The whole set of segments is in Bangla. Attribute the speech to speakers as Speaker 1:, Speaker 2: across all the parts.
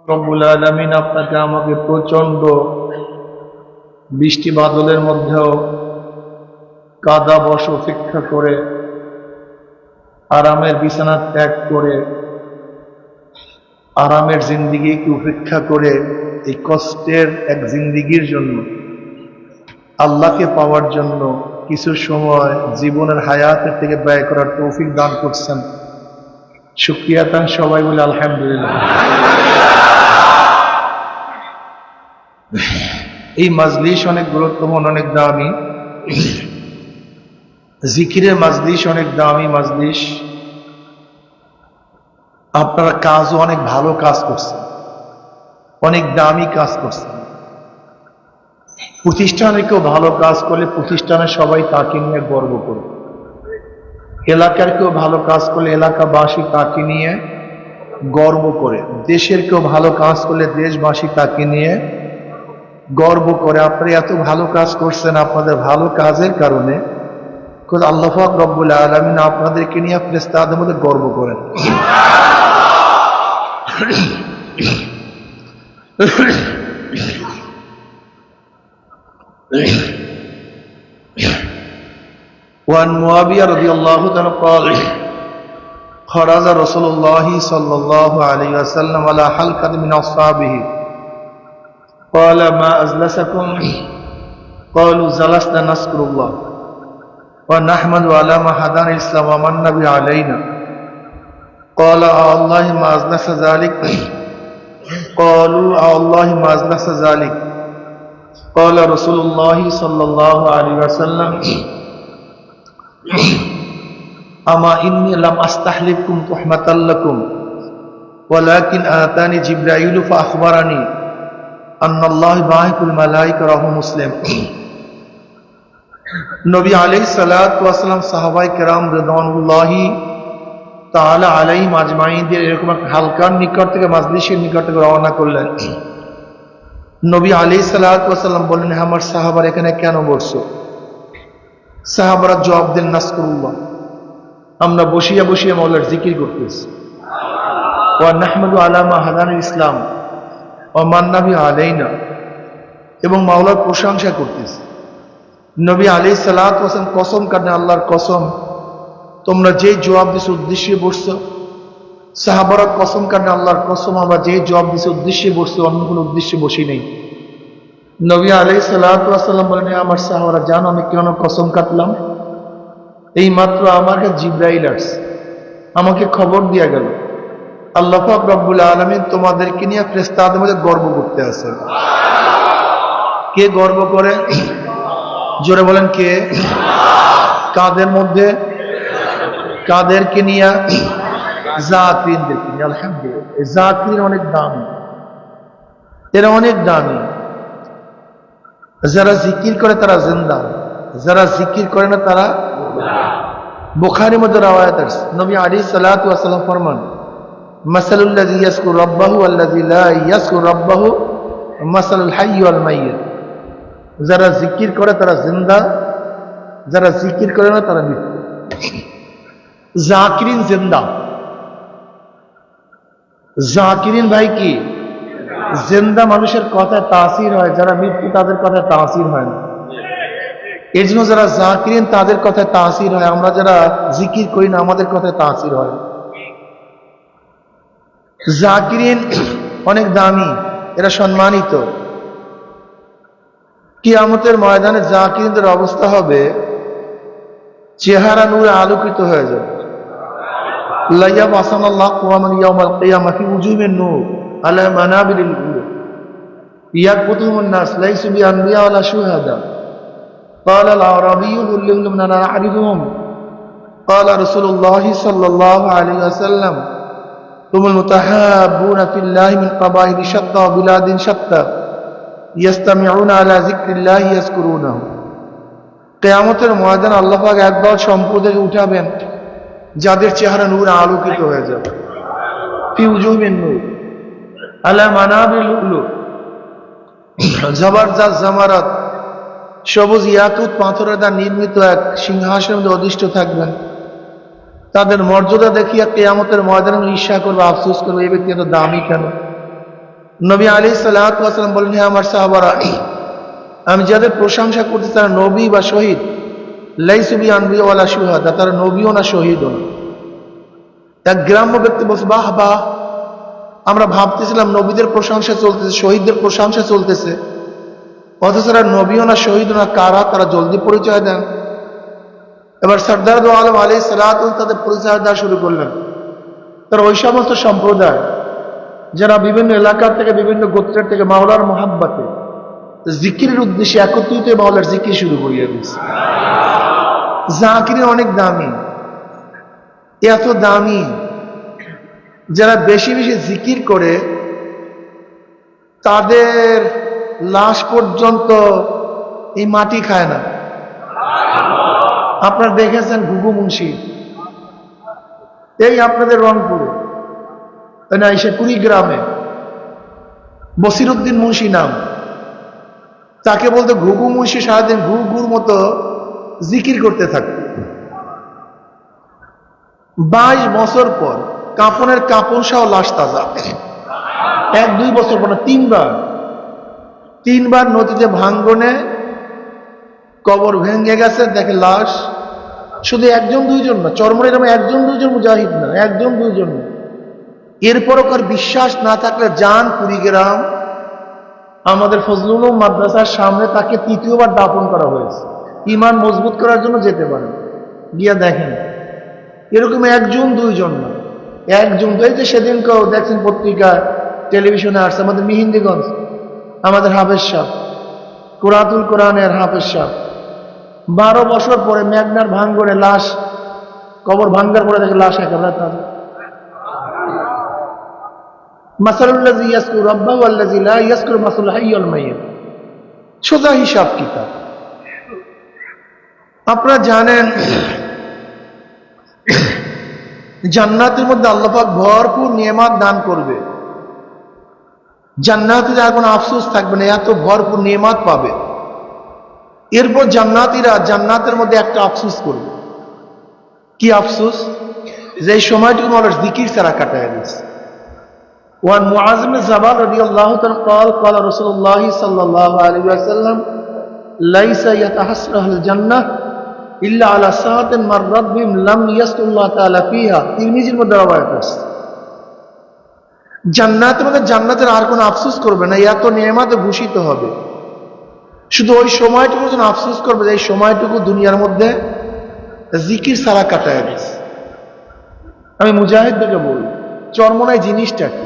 Speaker 1: রব্বুল আলামিন আপনাকে আমাকে প্রচন্ড বৃষ্টি বাদলের মধ্যেও কাদা বর্ষ উপেক্ষা করে আরামের বিছানা ত্যাগ করে আরামের জিন্দিগিকে উপেক্ষা করে এই কষ্টের এক জিন্দিগির জন্য আল্লাহকে পাওয়ার জন্য কিছু সময় জীবনের হায়াতের থেকে ব্যয় করার তৌফিক দান করছেন। শুকরিয়া তান সবাই বলে আলহামদুলিল্লাহ। এই মাজলিস অনেক গুরুত্বপূর্ণ, অনেক দামি। জিকিরের মাজলিস অনেক দামি মাজলিস। আপনারা কাজও অনেক ভালো কাজ করছেন, অনেক দামি কাজ করছেন। প্রতিষ্ঠানে কেউ ভালো কাজ করলে প্রতিষ্ঠানের সবাই তাকে নিয়ে গর্ব করে। এলাকার কেউ ভালো কাজ করলে এলাকাবাসী তাকে নিয়ে গর্ব করে। দেশের কেউ ভালো কাজ করলে দেশবাসী তাকে নিয়ে গর্ব করে। আপনারা এত ভালো কাজ করছেন, আপনাদের ভালো কাজের কারণে আল্লাহ পাক রব্বুল আলামিন আপনাদেরকে নিয়ে ফেরেশতাদের মধ্যে গর্ব করেন। وعن معاوية رضي الله عنه قال خرج رسول الله صلى الله عليه وسلم على حلقة من أصحابه قال ما أجلسكم قالوا جلسنا نذكر الله ونحمد على ما هدانا الإسلام ومن به علينا قال الله ما أجلس ذلك قالوا الله ما أجلس ذلك قال رسول الله صلى الله عليه وسلم أما إني لم أستحلفكم تحمة لكم ولكن آتاني جبرائيل فأخبرني أن الله باعث الملائكة رواه مسلم। নবী আলাইহিস সালাতু ওয়াস সালাম সাহাবায়ে কেরাম রিদওয়ানুল্লাহি তাআলা আলাইহিম আজমাইনদের এরকম একটা হালকার নিকট থেকে মাজলিসের নিকট থেকে রওনা করলেন। নবী আলাইহিস সালাতু ওয়াস সালাম বললেন, আমার সাহাবারা এখানে কেন বসছো? সাহাবারা জবাব দেন, নাসকুরুল্লাহ, আমরা বসিয়া বসিয়া মাওলার জিকির করতেছি। ওয়া নাহমাদু আলা মা হাদানাল ইসলাম ওয়া মান্না বিহি আলাইনা, এবং মাওলার প্রশংসা করতেছি। নবী আলাইহিস সালাতু ওয়াস সালাম কসম কাটেন, আল্লাহর কসম, তোমরা যে জবাব দিছো উদ্দেশ্যে বসছো। সাহাবারা কসম কাটেন, আল্লাহর কসম, আমরা যে জবাব দিছো উদ্দেশ্যে বসছো, অন্য কোনো উদ্দেশ্যে বসি নেই। নবী আলাইহিস সালাতু ওয়াস সালাম বলেন, আমার সাহাবারা জানো আমি কেন কসম কাটলাম? এই মাত্র আমাকে জিবরাইল আসছে, আমাকে খবর দিয়া গেল আল্লাহ পাক রব্বুল আলামিন তোমাদেরকে নিয়ে ফেরেশতাদের মধ্যে গর্ব করতে আছেন। কে গর্ব করে? জোরে বলেন কে? কাদের মধ্যে? কাদেরকে নিয়ে? জাকিরদেরকে নিয়ে। আলহামদুলিল্লাহ, জাকির অনেক দামি, এরা অনেক দামি। যারা জিকির করে তারা জিন্দা, যারা জিকির করে না তারা। বুখারীর মধ্যে রওয়ায়াত আছে, নবী আলাইহিস সালাতু ওয়াস সালাম ফরমান, মাসালুল লাযী ইয়াযকুর রাব্বাহু ওয়াল্লাযী লা ইয়াযকুর রাব্বাহু মাসালুল হাইয়্যি ওয়াল মাইয়্যিত। যারা জিকির করে তারা জিন্দা, যারা জিকির করে না তারা মৃত। জাকিরিন জিন্দা, জাকিরিন ভাই কি জিন্দা মানুষের কথায় তাসির হয়, যারা মৃত্যু তাদের কথায় তাসির হয় না। এর জন্য যারা জাকিরিন তাদের কথায় তাসির হয়, আমরা যারা জিকির করি না আমাদের কথায় তাসির হয়। জাকিরিন অনেক দামি, এরা সম্মানিত। কিয়ামতের ময়দানে জাকিরিনদের অবস্থা হবে চেহারা নূরে আলোকিত হয়ে যাবে। লা ইয়াবআসানাল্লাহু কিয়ামান ইয়াউমাল কিয়ামা ফি উজুহিন নূর আলা মানাবিরিল নূর ইয়াকুতুহুন নাস লাইসু বিআনবিয়া ওয়ালা শুহাদা قال الأعرابي كلهم لا نعرفهم قال رسول الله صلى الله عليه وسلم هم المتحابون في الله من قبائل شتى وبلاد شتى يستمعون على ذكر الله يذكرونه। কিয়ামতের ময়দানে আল্লাহ পাক একদল সম্প্রদায়কে উঠাবেন যাদের চেহারা নূরে আলোকিত হয়ে যাবে। ফি উজুহিন নূর আলা মানাবিরিল লুলু, জবরদস্ত জামারাত, সবুজ ইয়াকুত পাথরের দ্বারা নির্মিত এক সিংহাসনের মধ্যে অধিষ্ঠিত থাকবেন। তাদের মর্যাদা দেখিয়া কিয়ামতের ময়দানে ঈর্ষা করবে, আফসোস করবে, এই ব্যক্তি এত দামি কেন, নবী আলাইহিস সালাতু ওয়াস সালাম বলেন, হে আমার সাহাবারা, আমি যাদের প্রশংসা করতে তারা নবী বা শহীদ, লাইসু বিআনবিয়া ওয়ালা শুহাদা, তারা নবীও না শহীদও না। এক গ্রাম্য ব্যক্তি বলছে, বাহ বাহ, আমরা ভাবতেছিলাম নবীদের প্রশংসা চলতেছে, শহীদদের প্রশংসা চলতেছে, অথচ তারা নবীও না শহীদও না, কারা তারা জলদি পরিচয় দেন। এবার সরদার দো আলম আলাইহিস সালাতু তাদের পরিচয় দেওয়া শুরু করলেন। তারা ওই সমস্ত সম্প্রদায় যারা বিভিন্ন এলাকা থেকে, বিভিন্ন গোত্রের থেকে মাওলার মোহাব্বতে জিকিরের উদ্দেশ্যে একত্রিত মাওলার জিকির শুরু করিয়ে দিচ্ছে। জাকির অনেক দামি, এত দামি, যারা বেশি বেশি জিকির করে তাদের লাশ পর্যন্ত এই মাটি খায় না। আপনারা দেখেছেন ঘুঘু মুন্সি, এই আপনাদের রংপুরে না, এসে কুড়িগ্রামে বসিরউদ্দিন মুন্সি নাম, তাকে বলতে ঘুঘু মুন্সি সারাদিন ঘুঘুর মতো জিকির করতে থাকত। 22 বছর পর কাপনের কাপড় সহ লাশ তাজা। 1-2 বছর পর না, তিনবার নদীতে ভাঙ্গনে কবর ভেঙে গেছে, দেখে লাশ। শুধু 1-2 জন না, চরমনের নামে 1-2 জন মুজাহিদ না, 1-2 জন না। এরপরও কার বিশ্বাস না থাকলে যান কুড়িগ্রাম, আমাদের ফজলুল উলুম মাদ্রাসার সামনে তাকে 3য় বার দাফন করা হয়েছে। ঈমান মজবুত করার জন্য যেতে পারেন, গিয়া দেখেন। এরকম 1-2 জন না, 1 জন। এই যে সেদিনকেও দেখছেন পত্রিকায়, টেলিভিশনে আসছে, আমাদের মিহিন্দিগঞ্জ, আমাদের হাফেজ সাহেব, কুরাতুল কোরআনের হাফেজ সাহেব, 12 বছর পরে মেঘনার ভাঙ্গনে লাশ, কবর ভাঙ্গার পরে দেখে লাশ একেবারে তাজা। মাসালুল্লাযী ইয়াজকুরু রাব্বাহু ওয়াল্লাযী লা ইয়াজকুরু মাসালুল হাইয়্যিল মাইয়্যিত, সোজা হিসাব কিতাব। আপনারা জানেন জান্নাতের মধ্যে আল্লাহ পাক ভরপুর নিয়ামত দান করবে। জান্নাতে আর কোনো আফসোস থাকবে না, এত ভরপুর নিয়ামত পাবে। এরপর জান্নাতীরা জান্নাতের মধ্যে একটা আফসোস করবে। কি আফসোস? যে সময়টুকু আল্লাহর জিকির ছাড়া কাটায় গেছে। وعن معاذ بن جبل رضي الله عنه قال قال رسول الله صلى الله عليه وسلم ليس يتحسره الجنة إلا على ساعة مرت بهم لم يذكر الله تعالى فيها। তিরমিজির মধ্যে রওয়ায়াত আছে, জান্নাতের মধ্যে জান্নাতের আর কোনো আফসোস করবে না, এত নিয়ামতে ভূষিত হবে। শুধু ওই সময়টুকু যেন আফসোস করবে যে এই সময়টুকু দুনিয়ার মধ্যে জিকির ছাড়া কাটায় গেছে। আমি মুজাহিদদেরকে বলি, চরমনাই জিনিসটা কি?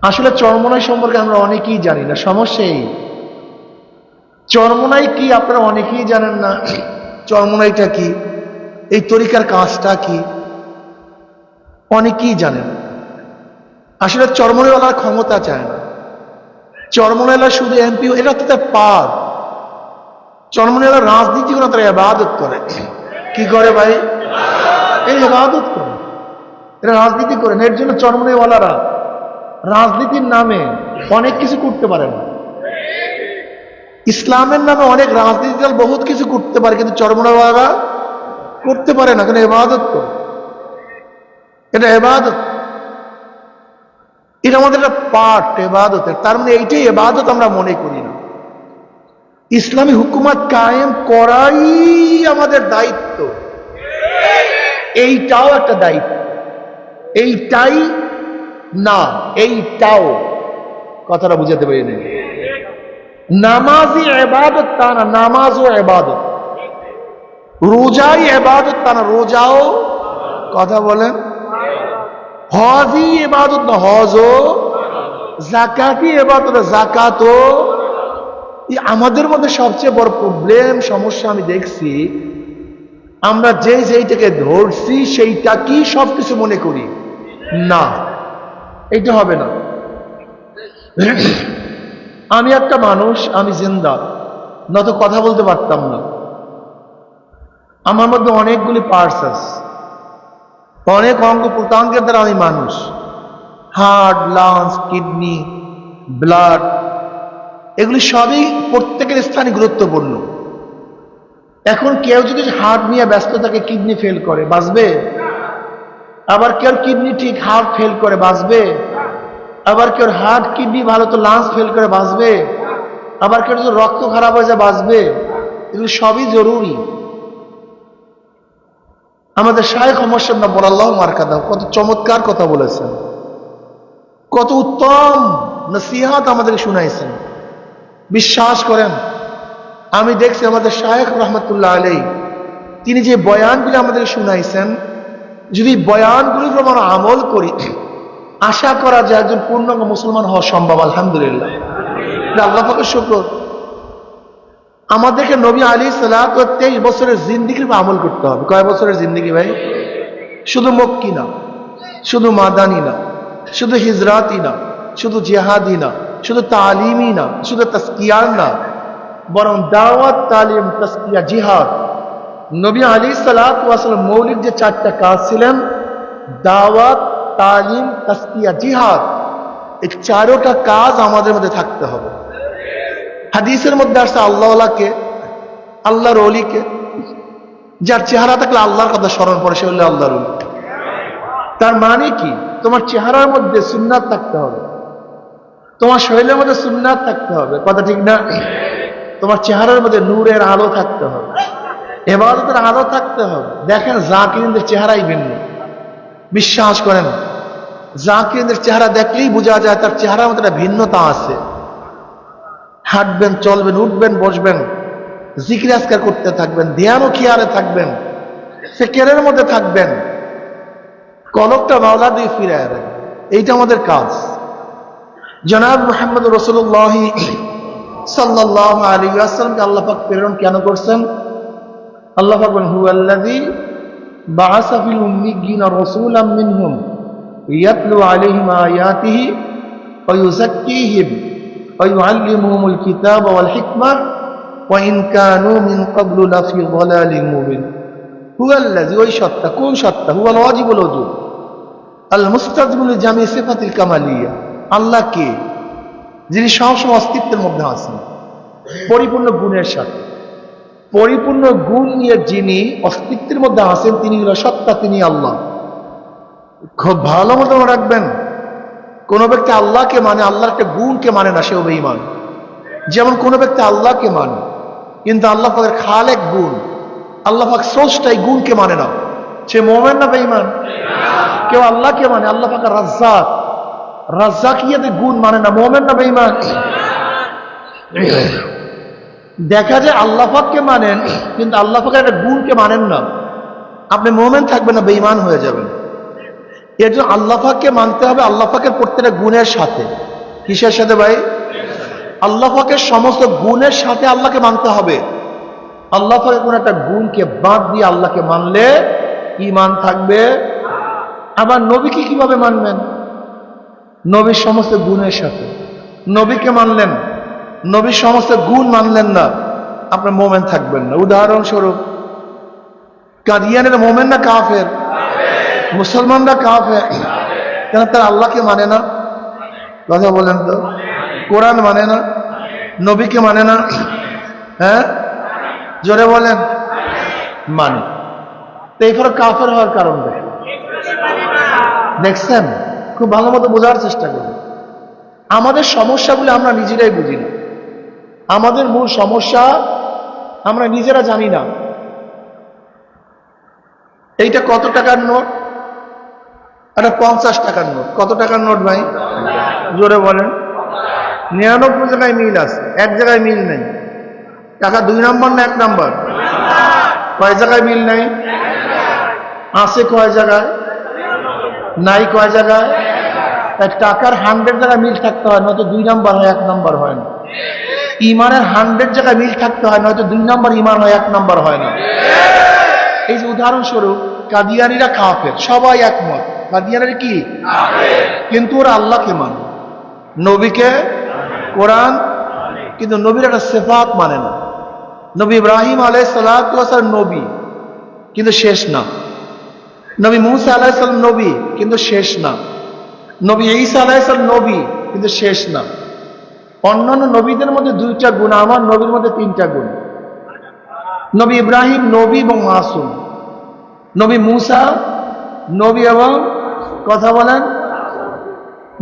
Speaker 1: আসলে চরমনাই সম্পর্কে আমরা অনেকেই জানি না। সমস্যা এই, চরমনাই কি আপনারা অনেকেই জানেন না। চরমনাইটা কি, এই তরিকার কাজটা কি, অনেকেই জানেন। আসলে চরমনাইওয়ালার ক্ষমতা চায় না, চরমনাইওয়ালা শুধু এমপি, এটা তো তার পার। চরমনাইওয়ালা রাজনীতি করে, তারা ইবাদত করে। কি করে ভাই? এই ইবাদত করে, এরা রাজনীতি করে। এর জন্য চরমনাইওয়ালারা রাজনীতির নামে অনেক কিছু করতে পারে না। ইসলামের নামে অনেক রাজনীতি দল বহুত কিছু করতে পারে, কিন্তু চরমনাইওয়ালারা করতে পারে না, কেন? ইবাদত করে। এটা ইবাদত, এটা আমাদের একটা পার্ট ইবাদতের। তার মানে এইটাই ইবাদত আমরা মনে করি না। ইসলামী হুকুমত কায়েম করাই আমাদের দায়িত্ব, এইটাও একটা দায়িত্ব। এইটাই না, এইটাও। কথাটা বুঝাতে পারি না। নামাজই ইবাদত তা না, নামাজও ইবাদত। রোজাই ইবাদত তা না, রোজাও। কথা বলেন। হজই ইবাদত না, হজও। যাকাতই ইবাদত না, যাকাতও। আমাদের মধ্যে সবচেয়ে বড় প্রবলেম, সমস্যা আমি দেখছি, আমরা যেইটাকে ধরছি সেইটা কি সবকিছু মনে করি না। এইটা হবে না। আমি একটা মানুষ, আমি জিন্দা, নত কথা বলতে পারতাম না। আমার মধ্যে অনেকগুলি পার্টস আছে, অনেক অঙ্গ প্রত্যঙ্গের দ্বারা আমি মানুষ। হার্ট, লাংস, কিডনি, ব্লাড, এগুলি সবই প্রত্যেকের স্থানে গুরুত্বপূর্ণ। এখন কেউ যদি হার্ট নিয়ে ব্যস্ত থাকে, কিডনি ফেল করে, বাঁচবে? আবার কেউ কিডনি ঠিক, হার্ট ফেল করে, বাঁচবে? আবার কেউ হার্ট কিডনি ভালো তো লাংস ফেল করে বাঁচবে, আবার কেউ যদি রক্ত খারাপ হয়ে যায় বাঁচবে। এগুলো সবই জরুরি। আমাদের শায়েখ মোহাম্মদ বলাল্লাহ মারকাদা কত চমৎকার কথা বলেছেন, কত উত্তম নসিহত আমাদেরকে শুনাইছেন। বিশ্বাস করেন, আমি দেখছি আমাদের শায়েখ রহমতুল্লাহ আলাইহি তিনি যে বয়ানগুলি আমাদের শুনাইছেন, যদি বয়ানগুলির উপর আমরা আমল করি, আশা করা যায় একজন পূর্ণাঙ্গ মুসলমান হওয়া সম্ভব। আলহামদুলিল্লাহ, আল্লাহ পাকের শুকর। আমাদেরকে নবী আলাইহিসসালাম 23 বছরের জিন্দেগির উপর আমল করতে হবে। কয় বছরের জিন্দেগি ভাই? শুধু মক্কি না, শুধু মাদানি না, শুধু হিজরাতি না, শুধু জিহাদি না, শুধু তালিমি না, শুধু তাসকিয়ার না, বরং দাওয়াত, তালিম, তাসকিয়া, জিহাদ। নবী আলাইহিসসালাম মৌলিক যে 4টা কাজ ছিলেন, দাওয়াত, তালিম, তাসকিয়া, জিহাদ, এই 4টা কাজ আমাদের মধ্যে থাকতে হবে। হাদিসের মধ্যে আসছে আল্লাহকে, আল্লাহর ওলিকে, যার চেহারা থাকলে আল্লাহর কথা স্মরণ পড়ে সে হলো আল্লাহর ওলি। তার মানে কি? তোমার চেহারার মধ্যে সুন্নাত থাকতে হবে, তোমার শরীরের মধ্যে সুন্নাত থাকতে হবে, কথা ঠিক না? তোমার চেহারার মধ্যে নূরের আলো থাকতে হবে, ইবাদতের আলো থাকতে হবে। দেখেন জাকিরিনদের চেহারাই ভিন্ন। বিশ্বাস করেন, জাকিরিনদের চেহারা দেখলেই বোঝা যায় তার চেহারার মধ্যে একটা ভিন্নতা আছে। হাঁটবেন, চলবেন, উঠবেন, বসবেন, জিকির আজকার করতে থাকবেন, ধ্যান ও খেয়ালে থাকবেন, ফিকিরের মধ্যে থাকবেন, কলবটা মাওলা দিয়ে ফিরে রাখবেন। এইটা আমাদের কাজ। জনাব মুহাম্মদ রাসূলুল্লাহ সাল্লাল্লাহু আলাইহি ওয়াসাল্লামকে আল্লাহ পাক প্রেরণ কেন করছেন? আল্লাহ পাক বলেন, হুয়াল্লাযী বাআসা ফিল উম্মিয়্যিনা রাসূলাম মিনহুম ইয়াতলু আলাইহিম আয়াতিহি ওয়া ইউযাক্কিহিম ওয়া ইউআল্লিমুহুমুল কিতাবা ওয়াল হিকমা ওয়া ইন কানু মিন ক্বাবলু লাফি যালালিন মুবিন। হুয়াল্লাযী, ওই সত্তা। কোন সত্তা? হুয়াল ওয়াজিবুল ওজুদ আল মুস্তাযমিলু জামি সিফাতিল কামালিয়া। আল্লাহ কে? যিনি সবসময় অস্তিত্বের মধ্যে আছেন, পরিপূর্ণ গুণের সাথে। পরিপূর্ণ গুণ নিয়ে যিনি অস্তিত্বের মধ্যে আছেন তিনি হলো সত্তা, তিনি আল্লাহ। খুব ভালো মতো রাখবেন, কোন ব্যক্তি আল্লাহকে মানে, আল্লাহর একটা গুণকে মানে না, সেও বেঈমান। যেমন কোন ব্যক্তি আল্লাহকে মানে কিন্তু আল্লাহ পাকের খালেক গুণ, আল্লাহ পাক স্রষ্টা, এই গুণকে মানে না, সে মুমিন না বেঈমান? কেউ আল্লাহকে মানে, আল্লাহ পাক রাজ্জাক, রাজ্জাকিয়াতের গুণ মানে না, মুমিন না বেঈমান? দেখা যায় আল্লাহ পাককে মানেন কিন্তু আল্লাহ পাকের একটা গুণকে মানেন না, আপনি মুমিন থাকবেন না, বেঈমান হয়ে যাবেন। এর জন্য আল্লাহ পাককে মানতে হবে আল্লাহ পাকের প্রত্যেকটা গুণের সাথে। কিসের সাথে ভাই? আল্লাহ পাকের সমস্ত গুণের সাথে আল্লাহকে মানতে হবে। আল্লাহ পাকের কোন একটা গুণকে বাদ দিয়ে আল্লাহকে মানলে ঈমান থাকবে। আবার নবীকে কিভাবে মানবেন? নবীর সমস্ত গুণের সাথে। নবীকে মানলেন, নবীর সমস্ত গুণ মানলেন না, আপনার মুমিন থাকবেন না। উদাহরণস্বরূপ, কাদিয়ানের মুমিন না কাফের? মুসলমানরা কাফের, কেন? তারা আল্লাহকে মানে না। কথা বলেন তো, কোরআন মানে না, নবীকে মানে না, হ্যাঁ জোরে বলেন, মানে। তো এই ফলে কাফের হওয়ার কারণ দেখছেন? খুব ভালো মতো বোঝার চেষ্টা করি। আমাদের সমস্যাগুলো আমরা নিজেরাই বুঝি না। আমাদের মূল সমস্যা আমরা নিজেরা জানি না। এইটা কত টাকার নোট? এটা 50 টাকার নোট। কত টাকার নোট ভাই? জোরে বলেন। 99 জায়গায় মিল আছে, এক জায়গায় মিল নেই। টাকা 2 নাম্বার না 1 নাম্বার? কয় জায়গায় মিল নাই? আছে কয় জায়গায়? নাই কয় জায়গায়? টাকার 100 জায়গায় মিল থাকতে হয়, নয়তো 2 নাম্বার হয়, 1 নাম্বার হয় না। ইমানের 100 জায়গায় মিল থাকতে হয়, নয়তো 2 নাম্বার ইমান হয়, 1 নাম্বার হয় না। এই যে উদাহরণস্বরূপ, কাদিয়ানীরা কাফের, সবাই একমত কাদিয়ানীরা কি? কিন্তু ওরা আল্লাহকে মানে, নবীকে, কোরআন, কিন্তু নবীর একটা সিফাত মানে না। নবী ইব্রাহিম আলাইহিস সালাতু ওয়াস সালাম নবী কিন্তু শেষ না। নবী মুসা আলাইহিস সালাম নবী কিন্তু শেষ না। নবী ঈসা আলাইহিস সালাম নবী কিন্তু শেষ না। অন্যান্য নবীদের মধ্যে 2টা গুণ, আমার নবীর মধ্যে 3টা গুণ। নবী ইব্রাহিম নবী এবং মাসুম, নবী মুসা নবী এবং কথা বলেন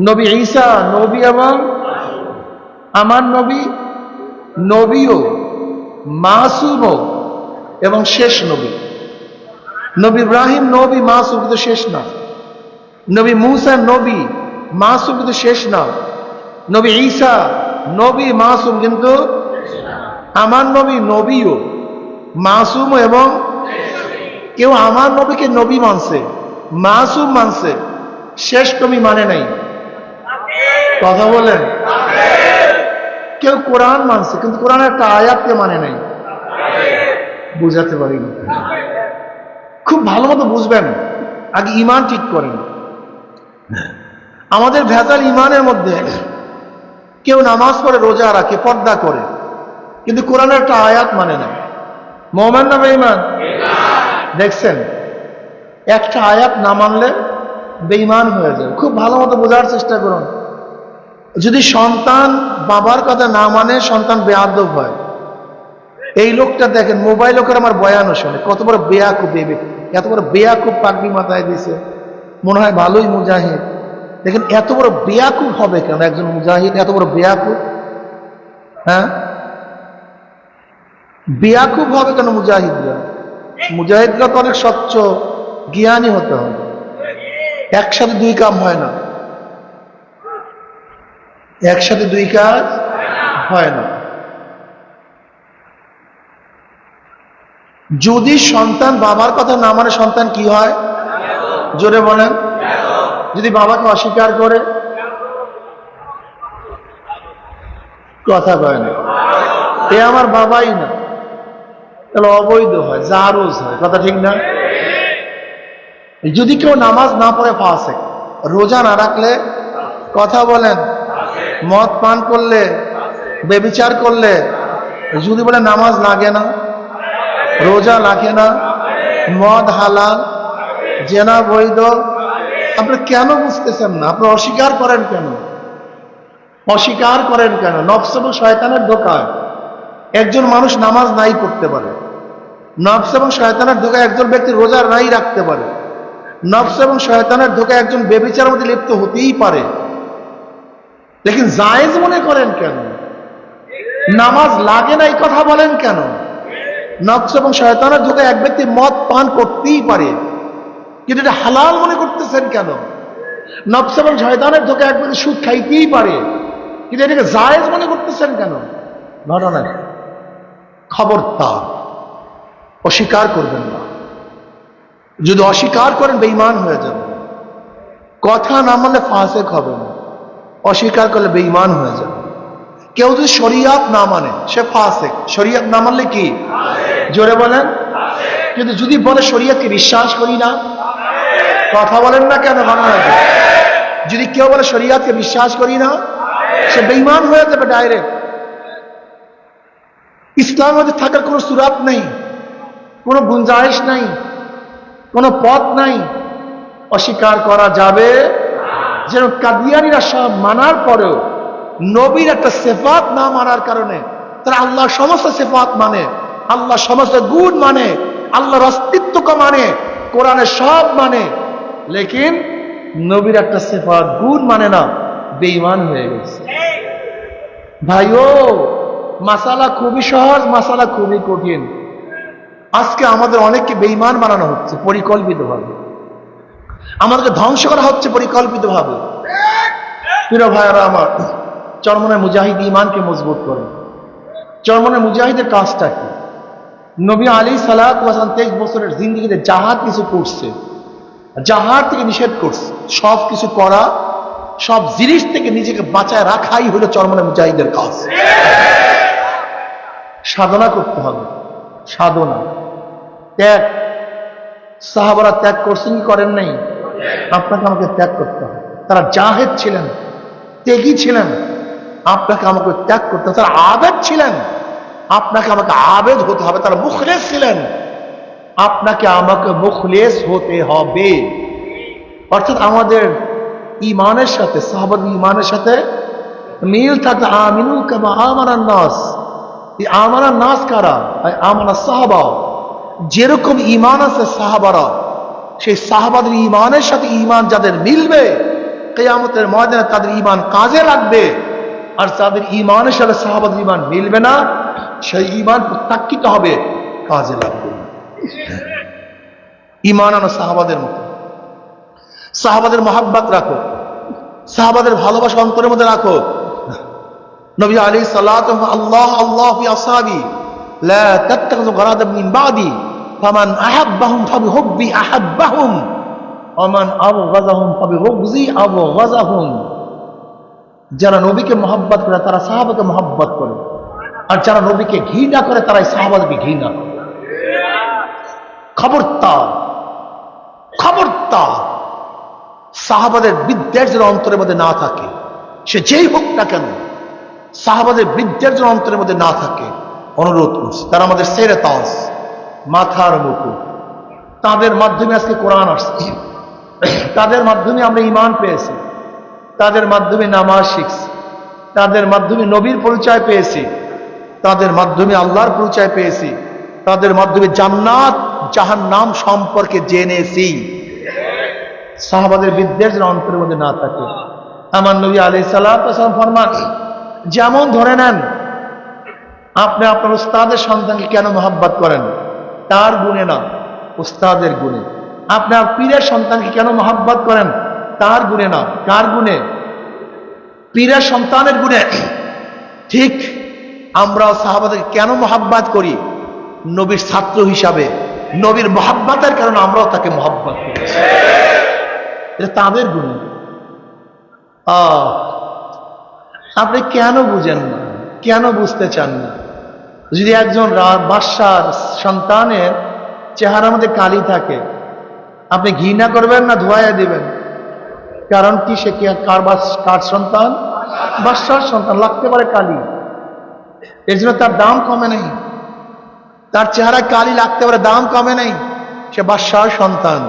Speaker 1: নবী ঈসা নবী এবং আমার নবী নবীও মাসুমও এবং শেষ নবী। নবী ইব্রাহিম নবী মাসুম কিন্তু শেষ না। নবী মুসা নবী মাসুম কিন্তু শেষ না। নবী ঈসা নবী মাসুম কিন্তু আমার নবী নবীও মাসুম এবং কেউ আমার নবীকে নবী মানছে, মাসুম মানছে, শেষ নবী মানে নাই। কথা বলেন। কেউ কোরআন মানছে কিন্তু কোরআনের একটা আয়াতকে মানে নাই। বুঝাতে পারিনি। খুব ভালো মতো বুঝবেন, আগে ইমান ঠিক করেন। আমাদের ভেজাল ইমানের মধ্যে কেউ নামাজ পড়ে, রোজা রাখে, পর্দা করে, কিন্তু কোরআনের একটা আয়াত মানে না। মুমিন না বেঈমান? দেখছেন, একটা আয়াত না মানলে বেঈমান হয়ে যায়। খুব ভালো মতো বোঝার চেষ্টা করুন। যদি সন্তান বাবার কথা না মানে, সন্তান বেয়াদব হয়। এই লোকটা দেখেন, মোবাইল করে আমার বয়ানও শোনে, কত বড় বেয়াকুব, এত বড় বেয়াকুব পাগড়ি মাথায় দিছে, মনে হয় ভালোই মুজাহিদ। দেখেন এত বড় বেয়াকুব হবে কেন একজন মুজাহিদ? এত বড় বেয়াকুব, হ্যাঁ, বেয়াকুব হবে কেন মুজাহিদরা? মুজাহিদরা তো অনেক স্বচ্ছ জ্ঞানী হতে হবে। একসাথে দুই কাম হয় না, একসাথে দুই কাজ হয় না। যদি সন্তান বাবার কথা না মানে, সন্তান কি হয়? জোরে বলেন। যদি বাবাকে অস্বীকার করে, কথা কয় না, এ আমার বাবাই না, তাহলে অবৈধ হয়, জারজ হয়। কথা ঠিক না? যদি কেউ নামাজ না পড়ে ফাসেক, রোজা না রাখলে, কথা বলেন, মদ পান করলে, বেবিচার করলে, যদি বলে নামাজ লাগে না, রোজা লাগে না, মদ হালাল, জেনা বৈধ, আপনি কেন বুঝতেছেন না? আপনি অস্বীকার করেন কেন? অস্বীকার করেন কেন? নফস এবং শয়তানের ধোঁকায় একজন মানুষ নামাজ নাই পড়তে পারে, নফস এবং শয়তানের ধোঁকায় একজন ব্যক্তি রোজা নাই রাখতে পারে, নফস এবং শয়তানের ধোঁকায় একজন বেবিচারের মধ্যে লিপ্ত হতেই পারে, লেকিন জায়েজ মনে করেন কেন? নামাজ লাগে না এই কথা বলেন কেন? নফস এবং শয়তানের ধোঁকায় এক ব্যক্তি মদ পান করতেই পারে, কিন্তু এটা হালাল মনে করতেছেন কেন? নফস এবং শয়তানের ধোঁকায় এক ব্যক্তি সুদ খাইতেই পারে, কিন্তু এটাকে জায়েজ মনে করতেছেন কেন? ঘটনা খবরদার অস্বীকার করবেন না। যদি অস্বীকার করেন বেঈমান হয়ে যাবে। কথা না মানলে ফাসেক হবে না, অস্বীকার করলে বেঈমান হয়ে যাবে। কেউ যদি শরিয়াত না মানে, সে ফাসেক। শরিয়াত না মানলে কি? জোরে বলেন। কিন্তু যদি বলে শরিয়াতকে বিশ্বাস করি না, কথা বলেন না কেন? যদি কেউ বলে শরিয়াতকে বিশ্বাস করি না, সে বেঈমান হয়ে যাবে ডাইরেক্ট। ইসলামের মধ্যে থাকার কোনো সুরাত নেই, কোনো গুঞ্জাইশ নাই, কোনো পথ নাই। অস্বীকার করা যাবে। যেন কাদিয়ানীরা সব মানার পরেও নবীর একটা সিফাত না মানার কারণে তারা আল্লাহর সমস্ত সিফাত মানে, আল্লাহর সমস্ত গুণ মানে, আল্লাহর অস্তিত্বকে মানে, কোরআনের সব মানে, লেকিন নবীর একটা সিফাত গুণ মানে না, বেঈমান হয়ে গেছে। ভাইও, মাসালা খুবই সহজ, মাসালা খুবই কঠিন। আজকে আমাদের অনেককে বেঈমান বানানো হচ্ছে পরিকল্পিতভাবে, আমাদেরকে ধ্বংস করা হচ্ছে পরিকল্পিতভাবে। প্রিয় ভাইয়েরা আমার, চরমনের মুজাহিদ ইমানকে মজবুত করে। চরমনের মুজাহিদের কাজটা কি? নবী আলাইহিস সালাতু ওয়াস সালাম 23 বছরের জিন্দেগিতে জাহাদ কিছু করছে, জাহাদ থেকে নিষেধ করছে। সব কিছু করা, সব জিনিস থেকে নিজেকে বাঁচায় রাখাই হলো চরমনের মুজাহিদের কাজ। সাধনা করতে হবে, সাধনা, ত্যাগ। সাহাবারা ত্যাগ করছেন কি করেন নাই? আপনাকে আমাকে ত্যাগ করতে হবে। তারা জাহেদ ছিলেন, ত্যাগী ছিলেন, আপনাকে আমাকে ত্যাগ করতে হবে। তারা আবেদ ছিলেন, আপনাকে আমাকে আবেদ হতে হবে। তারা মুখলেস ছিলেন, আপনাকে আমাকে মুখলেস হতে হবে। অর্থাৎ আমাদের ইমানের সাথে, সাহাবাদের ইমানের সাথে মিল থাকতে আমিনু কামা আমানান নাস। এই আমানান নাস কারা? আমানা সাহাবা। যেরকম ইমান আছে সাহাবারা, সেই সাহাবাদের ইমানের সাথে ইমান যাদের মিলবে, কিয়ামতের ময়দানে তাদের ঈমান কাজে লাগবে। আর যাদের ঈমানের সাথে সাহাবাদের ঈমান মিলবে না, সেই ঈমান প্রত্যাখ্যিত হবে, কাজে লাগবে না। ঈমান আনো সাহাবাদের মতো, সাহাবাদের মহাব্বত রাখো, সাহাবাদের ভালোবাসা অন্তরের মধ্যে রাখো। নবী আলাইহিস সালাতু আল্লাহ আল্লাহ ফি আসহাবি লা তাত্তাখিযু গরাদাম মিন বাদি ফামান আহাব্বাহুম ফাবিহুব্বি আহাব্বাহুম ওয়া মান আবগাযাহুম ফাবিবুগযি আবগাযাহুম। যারা নবীকে মহব্বত করে তারা সাহাবাকে মহব্বত করে, আর যারা নবীকে ঘৃণা করে তারা সাহাবাকে ঘৃণা করে। খবরদার, খবরদার, সাহাবাদের বিদ্বেষ যেন অন্তরের মধ্যে না থাকে, সে যেই হোক না কেন, সাহাবাদের বিদ্বেষ যেন অন্তরের মধ্যে না থাকে, অনুরোধ করছি। তারা আমাদের সেরে তাজ, মাথার মুকুট। তাদের মাধ্যমে আজকে কোরআন আসছে, তাদের মাধ্যমে আমরা ঈমান পেয়েছি, তাদের মাধ্যমে নামাজ শিখছি, তাদের মাধ্যমে নবীর পরিচয় পেয়েছি, তাদের মাধ্যমে আল্লাহর পরিচয় পেয়েছি, তাদের মাধ্যমে জান্নাত জাহান্নাম সম্পর্কে জেনেছি। সাহাবাদের বিদ্বেষ যেন অন্তরের মধ্যে না থাকে। আমার নবী আলাইহিস সালাতু ওয়াস সালাম ফরমান, যেমন ধরে নেন আপনি আপনার উস্তাদের সন্তানকে কেন মহব্বত করেন, তার গুণে না, উস্তাদের গুণে। আপনার পীরের সন্তানকে কেন মহব্বত করেন, তার গুণে না, কার গুণে? পীরের সন্তানের গুণে। ঠিক আমরা সাহাবাদেরকে কেন মহব্বত করি? নবীর ছাত্র হিসাবে, নবীর মহব্বতের কারণে আমরাও তাকে মহব্বত করি, এটা তাদের গুণে। আপনি কেন বুঝেন না, কেন বুঝতে চান না? যদি একজন বাদশার সন্তানের চেহারার মধ্যে কালি থাকে, আপনি ঘৃণা করবেন না ধোয়া দিবেন? কারণ কি, সে কি কার সন্তান? বাদশার সন্তান, লাগতে পারে কালি, এর জন্য তার দাম কমে নেই। তার চেহারায় কালি লাগতে পারে, দাম কমে নেই, সে বাদশার সন্তান।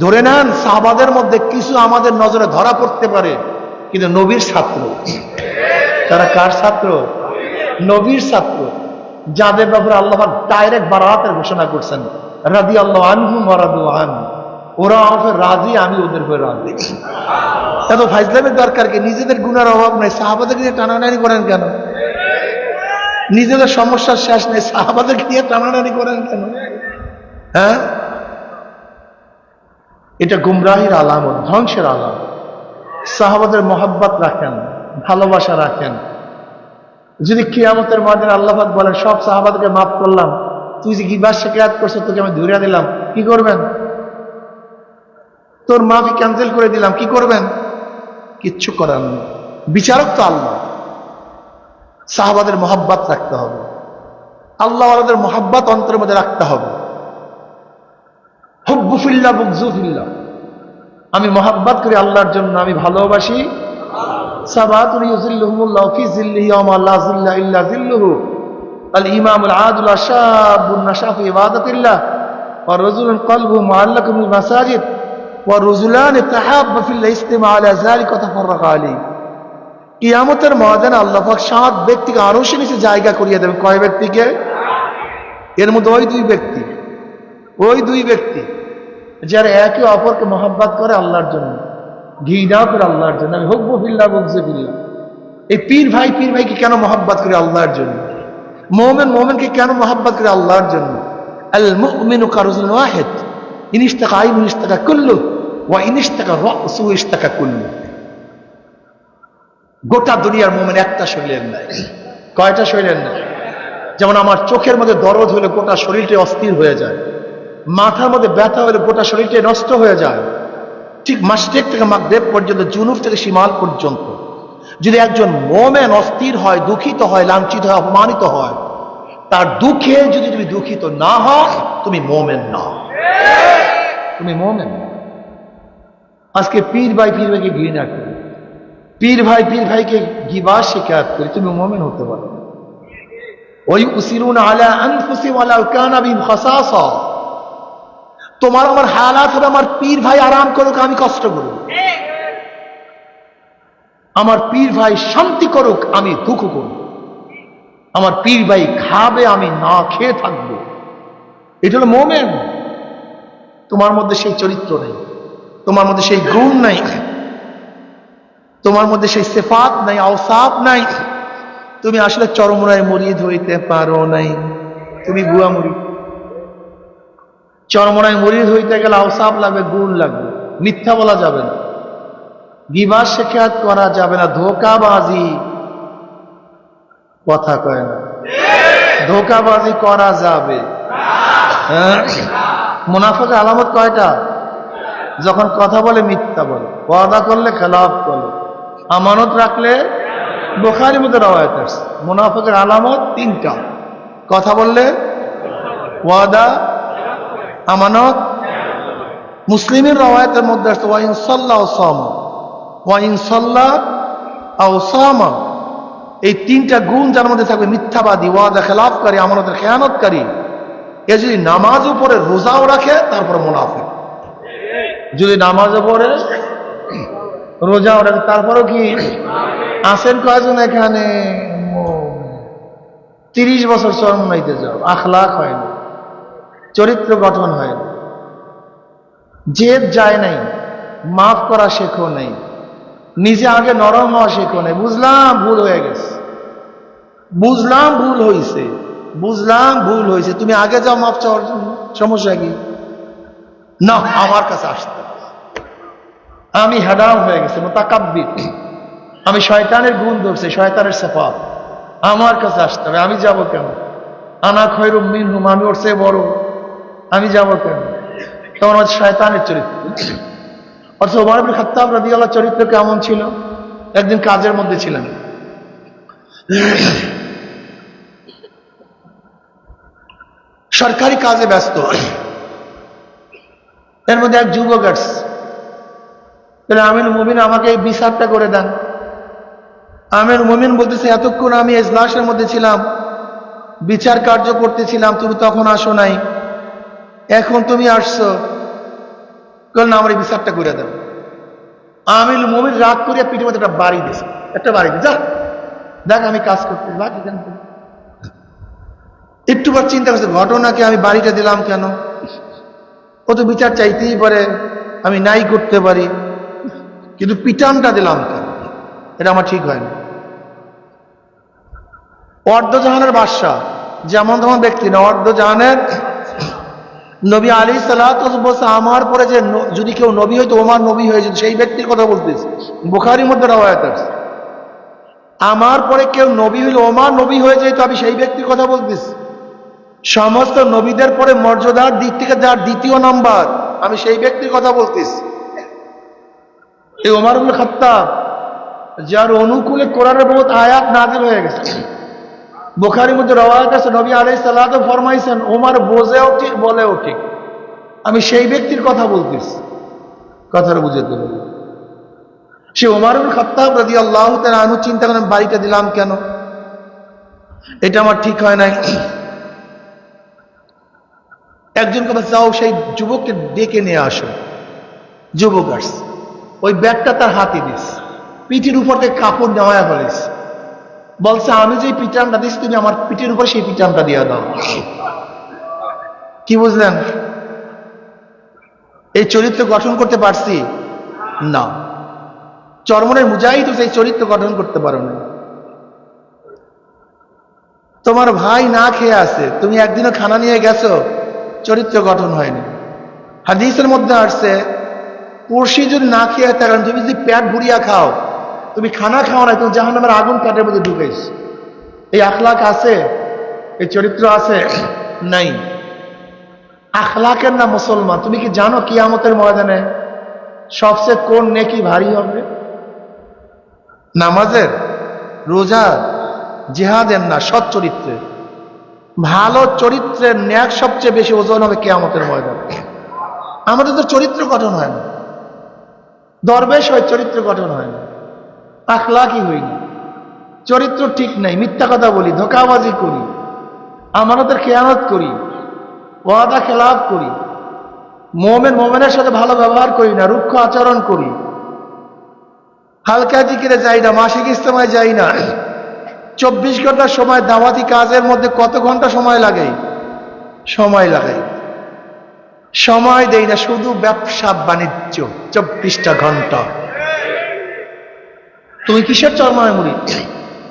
Speaker 1: ধরে নেন সাহাবাদের মধ্যে কিছু আমাদের নজরে ধরা পড়তে পারে, কিন্তু নবীর ছাত্র। তারা কার ছাত্র? নবীর ছাত্র, যাদের ব্যাপারে আল্লাহ ডাইরেক্ট বারাতের ঘোষণা করছেন, রাদিয়াল্লাহু আনহুম ওয়া রাদু আন। ওরা আমাকে রাজি, আমি ওদের হয়ে রাজি। এত ফাইজলামের দরকার কি? নিজেদের গুণের অভাব নেই, সাহাবাদের নিয়ে টানাটানি করেন কেন? নিজেদের সমস্যার শেষ নেই, সাহাবাদের নিয়ে টানাটানি করেন কেন? হ্যাঁ, এটা গুমরাহির আলামত, ধ্বংসের আলামত। সাহাবাদের মহব্বত রাখেন, ভালোবাসা রাখেন। যদি কিয়ামতের ময়দানে আল্লাহ পাক বলেন সব সাহাবাদেরকে মাফ করলাম, তুই যে গিবত শিকায়াত করছো তোকে আমি ধরে দিলাম, কি করবেন? তোর মাফি ক্যান্সেল করে দিলাম, কি করবেন? কিচ্ছু করার নেই, বিচারক তো আল্লাহ। সাহাবাদের মহব্বত রাখতে হবে, আল্লাহ ওয়ালাদের মহব্বত অন্তরের মধ্যে রাখতে হবে। হুব্বু ফিল্লাহ বুগযু ফিল্লাহ, আমি মহব্বত করি আল্লাহর জন্য, আমি ভালোবাসি। সাবাতুন ইউযিল্লুহুমুল্লাহু ফি যিল্লিহি ইয়াওমা লা যিল্লা ইল্লা যিল্লুহু, আল ইমামুল আদিল শাবুন নাশা ফি ইবাদাতিল্লাহ ওয়া রাজুলুন কলবুহু মুআল্লাকুন বিল মাসাজিদ ওয়া রাজুলান তাহাব্বা ফিল্লাহ ইসতামা আলা যালিকা ওয়া তাফাররাকা আলাইহি। কিয়ামতের ময়দানে আল্লাহ পাক 7 ব্যক্তিকে আরশের নিচে জায়গা করিয়ে দেবেন। কয় ব্যক্তিকে? এর মধ্যে ওই দুই ব্যক্তি যারা একে অপরকে মহব্বত করে আল্লাহর জন্য, ঘৃণা করে আল্লাহর জন্য। আমি হুব্বু ফিল্লাহ বুগযু ফিল্লাহ। এই পীর ভাইকে কেন মহব্বত করে? আল্লাহর জন্য। মুমিনকে কেন মহব্বত করে? আল্লাহর জন্য। আল মুমিনু কারজুন ওয়াহিদ, ইন ইশতাকা আইনু ইশতাকা কুল্লু ওয়া ইন ইশতাকা রাসু ইশতাকা কুল্লু। গোটা দুনিয়ার মুমিন একটা শরীরের নাই। কয়টা শরীরের নাই? যেমন আমার চোখের মধ্যে দরদ হলে গোটা শরীরটা অস্থির হয়ে যায়, মাথার মধ্যে ব্যথা হলে গোটা শরীরটা নষ্ট হয়ে যায়, ঠিক মাসরিক থেকে মাগরিব পর্যন্ত, জুনুব থেকে শিমাল পর্যন্ত। যদি একজন মুমিন অস্থির হয়, দুঃখিত হয়, লাঞ্ছিত হয়, অপমানিত হয়, তার দুঃখে যদি তুমি দুঃখিত না হও, তুমি মুমিন না, তুমি মুমিন না। আজকে পীর ভাইকে ঘৃণা করি, পীর ভাইকে গিবত শিকায়াত করি, তুমি মুমিন হতে পারো না। ওই উসিরুনা আলা আনফুসিহিম ওয়ালাউ কানা বিহিম খাসাসা। তোমার আমার হালাত হবে, আমার পীর ভাই আরাম করুক, আমি কষ্ট করব। আমার পীর ভাই শান্তি করুক, আমি দুঃখ করব। আমার পীর ভাই খাবে, আমি না খেয়ে থাকবো। এটা হলো মুমিন। তোমার মধ্যে সেই চরিত্র নেই, তোমার মধ্যে সেই গুণ নাই, তোমার মধ্যে সেই সিফাত নাই, আওসাফ নাই, তুমি আসলে চরমরায় মুরিদ হইতে পারো নাই, তুমি ভুয়া মুরিদ। চরমরায় মুরিদ হইতে গেলে আওসাফ লাগবে, গুণ লাগবে। মিথ্যা বলা যাবে না, গীবত শিকায়ত করা যাবে না, ধোঁকাবাজি, কথা কয় না, ধোঁকাবাজি করা যাবে। মুনাফিকের আলামত কয়টা? যখন কথা বলে মিথ্যা বলে, ওয়াদা করলে খেলাফ করে, আমানত রাখলে, বুখারীর মধ্যে রওয়ায়াত আছে মুনাফিকের আলামত তিনটা: কথা বললে, ওয়াদা, আমানত। মুসলিমের রওয়ায়াতের মধ্যে আছে ওয়াইন সাল্লা ও সামা, ওয়াইন সাল্লা আও সামা, এই তিনটা গুণ যার মধ্যে থাকবে, মিথ্যাবাদী, ওয়াদা খেলাফকারী, আমানতের খেয়ানতকারী, এ যদি নামাজও পড়ে রোজাও রাখে তারপর মুনাফিক। যদি নামাজও পড়ে রোজাও রাখে তারপরও কি? আসেন কয়জন এখানে 30 বছর চরমনাইতে যাও, আখলাক হয় না, চরিত্র গঠন হয় না, জেদ যায় নাই, মাফ করা শেখো নাই, নিজে আগে নরম হওয়া শেখো নাই। বুঝলাম ভুল হয়ে গেছে, বুঝলাম ভুল হয়েছে, বুঝলাম ভুল হয়েছে, তুমি আগে যাও মাফ চাওয়ার জন্য, সমস্যা কি? না, আমার কাছে আসতে হবে, আমি হেডাম হয়ে গেছে, মুতাকাব্বির, আমি শয়তানের গুণ ধরছে, শয়তানের সিফাত, আমার কাছে আসতে হবে, আমি যাব কেন? আনা খয়রুম মিনহুম, আমি ওর চেয়ে বড়, আমি যাব কেন? তখন হচ্ছে শয়তানের চরিত্র। অথচ ওমর ইবনে খাত্তাব রাদিয়াল্লাহু চরিত্র কেমন ছিল? একদিন কাজের মধ্যে ছিলেন, সরকারি কাজে ব্যস্ত, এর মধ্যে এক যুবক আসছে, আমিরুল মুমিন আমাকে এই বিচারটা করে দেন। আমিরুল মুমিন বলতেছে, এতক্ষণ আমি এজলাসের মধ্যে ছিলাম, বিচার কার্য করতেছিলাম, তুমি তখন আসো নাই, এখন তুমি আসছো, না আমার এই বিচারটা করে দেন। আমিরুল মুমিন রাগ করিয়া পিঠের মধ্যে একটা বাড়ি দিয়েছে, একটা বাড়ি যা দেখ আমি কাজ করতে লাগি কেন। একটুবার চিন্তা করছে, ঘটনাকে আমি বাড়িটা দিলাম কেন? ও তো বিচার চাইতেই পারে, আমি নাই করতে পারি, কিন্তু পিটানটা দিলাম কেন? এটা আমার ঠিক হয় না। অর্ধজাহানের বাদশা, যেমন তেমন ব্যক্তি না, অর্ধজাহানের নবী আলাইহিস সালাতু ওয়াস সালাম, আমার পরে যে যদি কেউ নবী হইতো, ওমর নবী হয়ে যেত, সেই ব্যক্তির কথা বলতেছি, বুখারীর মধ্যে রওয়ায়াত আছে। আমার পরে কেউ নবী হইলে ওমর নবী হয়ে যেত, আমি সেই ব্যক্তির কথা বলতেছি। সমস্ত নবীদের পরে মর্যাদার দিক থেকে যার দ্বিতীয় নাম্বার, আমি সেই ব্যক্তির কথা বলতেছি। এই ওমর ইবনে খাত্তাব, যার অনুকূলে কোরআনের বহুত আয়াত নাযিল হয়ে গেছে, বুখারীর মধ্যে রওয়ায়াত আছে, নবী আলাইহিস সালাতু ফরমাইছেন, ওমর বোঝেও ঠিক বলেও ঠিক, আমি সেই ব্যক্তির কথা বলতেছি। কথাটা বুঝে তো, সে ওমর ইবনে খাত্তাব রাদিয়াল্লাহু তাআলা আনহু চিন্তা করেন, বাড়িটা দিলাম কেন? এটা আমার ঠিক হয় নাই। একজন কথা, যাও সেই যুবককে ডেকে নিয়ে আসো। যুবক আসছে, ওই ব্যাগটা তার হাতে দিস, পিঠের উপর থেকে কাপড় নেওয়া ফেলিস, বলছে আমি যে পিটানটা দিস, তুমি আমার পিঠের উপর সেই পিটানটা দিয়ে দাও। কি বুঝলেন? এই চরিত্র গঠন করতে পারছি না। চরমনের মুজাহিদ সেই চরিত্র গঠন করতে পারো না। তোমার ভাই না খেয়ে আছে, তুমি একদিনও খানা নিয়ে গেছো, চরিত্র গঠন হয়নি। হাদিসের মধ্যে আসছে, পড়শি যদি না খেয়ে থাকেন, তুমি যদি পেট ভরিয়া খাও, তুমি খানা খাও না, তুমি জাহান্নামের আগুন পেটের মধ্যে ঢুকাইছ। এই আখলাক আছে? এই চরিত্র আছে? নাই। আখলাকের না মুসলমান। তুমি কি জানো কিয়ামতের ময়দানে সবচেয়ে কোন নেকি ভারী হবে? নামাজের, রোজার, জিহাদের না, সৎ চরিত্রের। ভালো চরিত্রের ন্যাক সবচেয়ে বেশি ওজন হবে কিয়ামতের ময়দানে। আমাদের তো চরিত্র গঠন হয় না, দরবেশ হয়, চরিত্র গঠন হয় না, আখলাকই হইনি, চরিত্র ঠিক নাই, মিথ্যা কথা বলি, ধোঁকাবাজি করি, আমানতের খেয়ানত করি, ওয়াদা খেলাফ করি, মোমেনের সাথে ভালো ব্যবহার করি না, রুক্ষ আচরণ করি, হালকা জিকিরে যাই না, মাসিক ইজতেমায় যাই না, 24 ঘন্টার সময় দাওয়াতি কাজের মধ্যে কত ঘন্টা সময় লাগে? সময় লাগাই, সময় দেই না, শুধু ব্যবসা বাণিজ্য 24টা ঘন্টা। তুমি কিসের চরমনায় মুরিদ?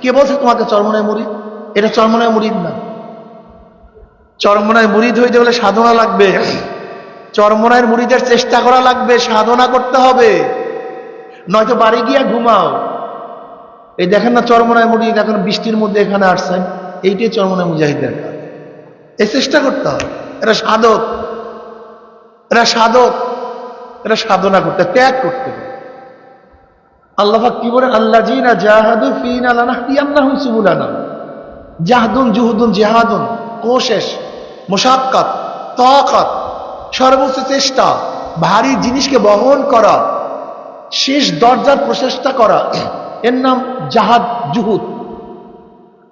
Speaker 1: কে বলছে তোমাকে চরমনায় মুরিদ? এটা চরমনায় মুরিদ না। চরমনায় মুরিদ হইতে হলে সাধনা লাগবে। চরমনায় মুরিদের চেষ্টা করা লাগবে, সাধনা করতে হবে, নয়তো বাড়ি গিয়া ঘুমাও। এই দেখেন না চরমনায় মুরিদ এখন বৃষ্টির মধ্যে এখানে আসছেন, এইটাই চরমনায় মুজাহিদের কাজ। এই চেষ্টা করতে হবে। এরা সাধক, এরা সাধক, এরা সাধনা করতে, ত্যাগ করতে হবে। আল্লাহ পাক কি বলেন? আল্লাযীনা জাহাদু ফীনা লানাহদিয়ান্নাহুম সুবুলানা। জাহদুন জুহুদুন জিহাদুন, কোশেশ, মুশাক্কাত, তাকাত, সর্বোচ্চ চেষ্টা, ভারী জিনিসকে বহন করা, শেষ দরজার প্রচেষ্টা করা, এর নাম জাহাদ, জুহুদ।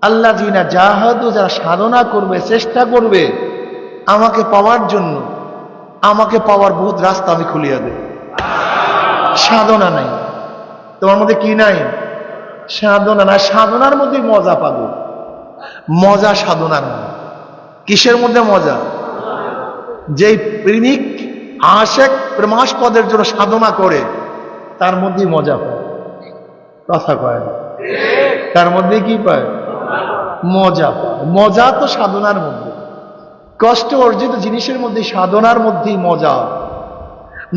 Speaker 1: আল্লাযীনা জাহাদু, যারা সাধনা করবে, চেষ্টা করবে আমাকে পাওয়ার জন্য, আমাকে পাওয়ার বহুত রাস্তা আমি খুলিয়ে দেব। সাধনা নাই তোমার মধ্যে, কি নাই? সাধনা না। সাধনার মধ্যে মজা পাবো, মজা সাধনার মধ্যে। কিসের মধ্যে মজা? যেই প্রেমিক আশেক প্রেমাস্পদের জন্য সাধনা করে তার মধ্যেই মজা পায়। কথা কয় না? তার মধ্যে কি পায়? মজা পায়। মজা তো সাধনার মধ্যে, কষ্ট অর্জিত জিনিসের মধ্যে, সাধনার মধ্যেই মজা।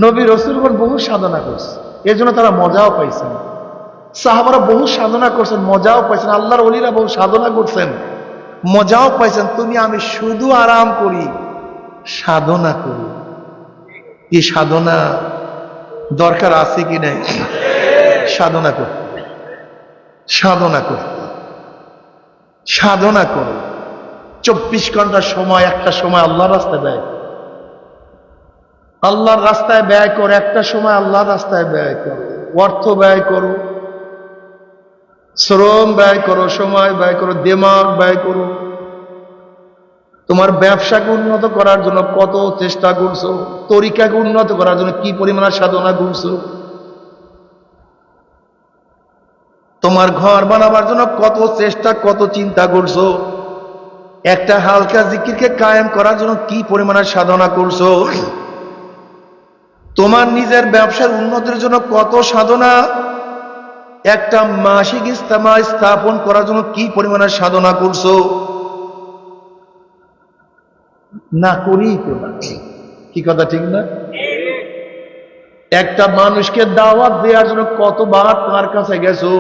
Speaker 1: নবী রাসূলগণ বহু সাধনা করছে, এর জন্য তারা মজাও পাইছেন। সাহাবারা বহু সাধনা করছেন, মজাও পাইছেন। আল্লাহর ওলিরা বহু সাধনা করছেন, মজাও পাইছেন। তুমি আমি শুধু আরাম করি, সাধনা করি। এই সাধনা দরকার আছে কি নাই? সাধনা করতে, সাধনা করতে, সাধনা করো। 24 ঘন্টার সময়, একটা সময় আল্লাহর রাস্তায় ব্যয়, আল্লাহর রাস্তায় ব্যয় করো। একটা সময় আল্লাহর রাস্তায় ব্যয় করো, অর্থ ব্যয় করো, শ্রম ব্যয় করো, সময় ব্যয় করো, দিমাগ ব্যয় করো। তোমার ব্যবসাকে উন্নত করার জন্য কত চেষ্টা করছো, তরিকাকে উন্নত করার জন্য কি পরিমাণ সাধনা করছো, তোমার ঘর বানাবার জন্য কত চেষ্টা, কত চিন্তা করছো, একটা হালকা জিকিরকে কায়েম করার জন্য কি পরিমাণের সাধনা করছো, তোমার নিজের ব্যবসার উন্নতির জন্য কত সাধনা, একটা মাসিক ইজতেমা স্থাপন করার জন্য কি পরিমাণের সাধনা করছো। না করি তো না, কি কথা ঠিক না? একটা মানুষকে দাওয়াত দেওয়ার জন্য কতবার তার কাছে গেছো,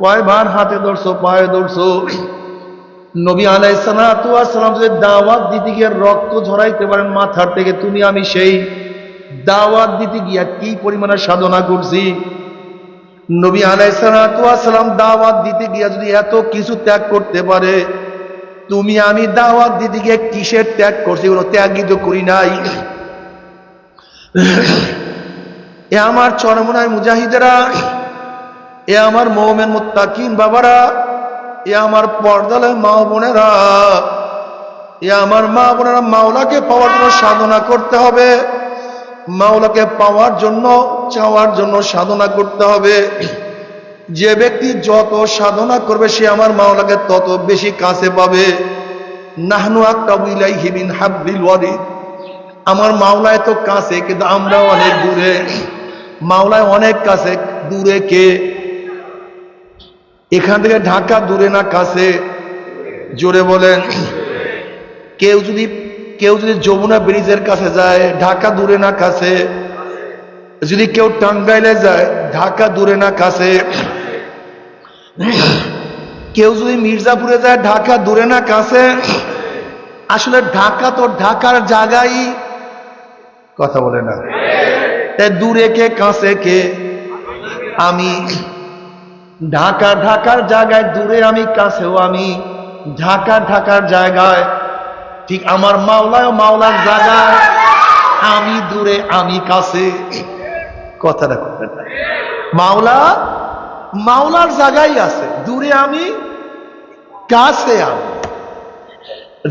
Speaker 1: কয়বার হাতে ধরছো, পায়ে ধরছো। নবী আলাইহিস সালাতু ওয়াস সালাম যদি দাওয়াত দিতে গিয়ে রক্ত ঝরাইতে পারেন মাথার থেকে, তুমি আমি সেই দাওয়াত দিতে গিয়া কি পরিমাণের সাধনা করছি। নবী আলাইহিস সালাতু ওয়াস সালাম দাওয়াত দিতে গিয়া যদি এত কিছু ত্যাগ করতে পারে, তুমি আমি দাওয়াত দিতে গিয়ে কিসের ত্যাগ করছি? ওগুলো ত্যাগই তো করি নাই। এ আমার চরমনায় মুজাহিদেরা, এ আমার মুমিন মুত্তাকিন বাবারা, এ আমার পর্দালে মা বোনেরা, এ আমার মা বোনেরা, মাওলাকে পাওয়ার জন্য সাধনা করতে হবে, মাওলাকে পাওয়ার জন্য, চাওয়ার জন্য সাধনা করতে হবে। যে ব্যক্তি যত সাধনা করবে সে আমার মাওলাকে তত বেশি কাছে পাবে। নাহনু আকরাবু ইলাইহি মিন হাবলিল ওয়ারিদ। আমার মাওলায় তো কাছে, কিন্তু আমরা অনেক দূরে। মাওলায় অনেক কাছে, দূরে কে? এখান থেকে ঢাকা দূরে না কাছে? জোরে বলেন। কেউ যদি যমুনা ব্রিজের কাছে যায়, ঢাকা দূরে না কাছে? যদি কেউ টাঙ্গাইলে যায়, ঢাকা দূরে না কাছে? কেউ যদি মির্জাপুরে যায়, ঢাকা দূরে না কাছে? আসলে ঢাকা তো ঢাকার জায়গায়, কথা বলে না। তাই দূরে কে কাছে কে? আমি। ঢাকা ঢাকার জায়গায় দূরে আমি, কাছেও আমি। ঢাকা ঢাকার জায়গায় ঠিক আমার মাওলায় মাওলার জায়গায়, আমি দূরে আমি কাছে। কথাটা বলেন। মাওলা মাওলার জায়গায় আছে, দূরে আমি, কাছে আমি।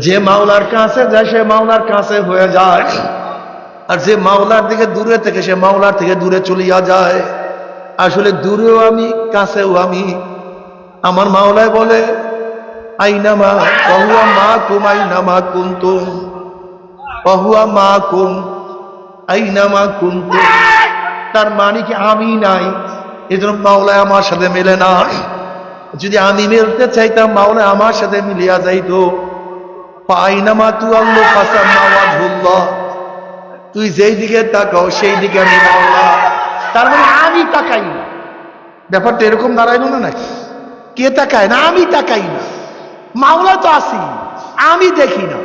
Speaker 1: যে মাওলার কাছে যায় সে মাওলার কাছে হয়ে যায়, আর যে মাওলার দিকে দূরে থেকে সে মাওলার থেকে দূরে চলিয়া যায়। আসলে দূরেও আমি, কাছেও আমি। আমার মাওলায় বলে, আইনামা ওয়াহুয়া মাকুম আইনামা কুনতুম, ওয়াহুয়া মাকুম আইনামা কুনতুম। তার মানে কি আমি নাই, এই জন্য মাওলায় আমার সাথে মেলে না। যদি আমি মিলতে চাইতাম মাওলায় আমার সাথে মিলিয়া যাইতো। পাইনামা তুয়াল্লু ফাসাম্মা ওয়াজহুল্লাহ, তুই যেই দিকে তাকাও সেই দিকে আমি মাওলা। তার মানে আমি তাকাই না। ব্যাপারটা এরকম দাঁড়াইল না নাকি? কে তাকায় না? আমি তাকাই না, মাওলা তো আছি, আমি দেখি না।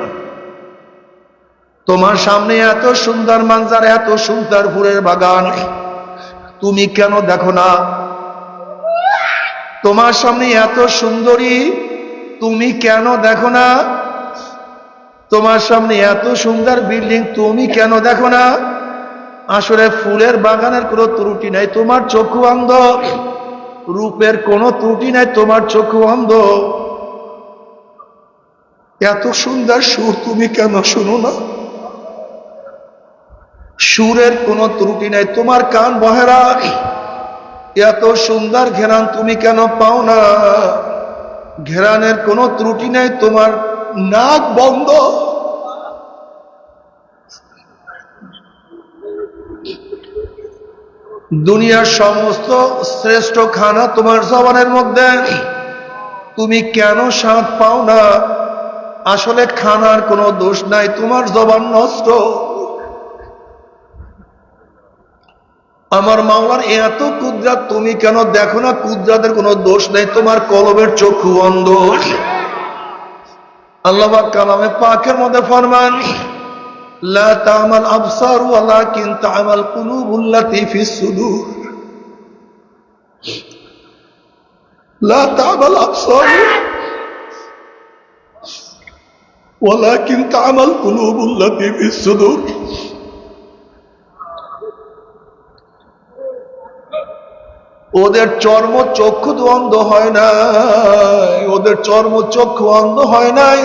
Speaker 1: তোমার সামনে এত সুন্দর মানজার, এত সুন্দর ফুলের বাগান, তুমি কেন দেখো না? তোমার সামনে এত সুন্দরী, তুমি কেন দেখো না? তোমার সামনে এত সুন্দর বিল্ডিং, তুমি কেন দেখো না? আসলে ফুলের বাগানের কোনো ত্রুটি নাই, তোমার চক্ষু অন্ধ। রূপের কোনো ত্রুটি নাই, তোমার চক্ষু অন্ধ। এত সুন্দর সুর তুমি কেন শুনো না? সুরের কোনো ত্রুটি নাই, তোমার কান বহেরা। এত সুন্দর ঘেরান তুমি কেন পাও না? ঘেরানের কোনো ত্রুটি নাই, তোমার নাক বন্ধ। দুনিয়ার সমস্ত শ্রেষ্ঠ খানা তোমার জবানের মধ্যে, তুমি কেন স্বাদ পাও না? আসলে খানার কোনো দোষ নাই, তোমার জবান নষ্ট। আমার মাওলার এত কুদরত, তুমি কেন দেখো না? কুদরতের কোনো দোষ নেই, তোমার কলবের চক্ষু অন্ধ। আল্লাহ পাক কালামে পাকের মধ্যে ফরমান, লা তা'মাল আবসার ওয়ালাকিন তা'মাল কুলুবুল্লাতী ফিস সুদূর। লা তা'মাল আবসার ওয়ালাকিন তা'মাল কুলুবুল্লাতী ফিস সুদূর। ওদের চর্ম চক্ষু তো অন্ধ হয় নাই, ওদের চর্ম চক্ষু অন্ধ হয় নাই,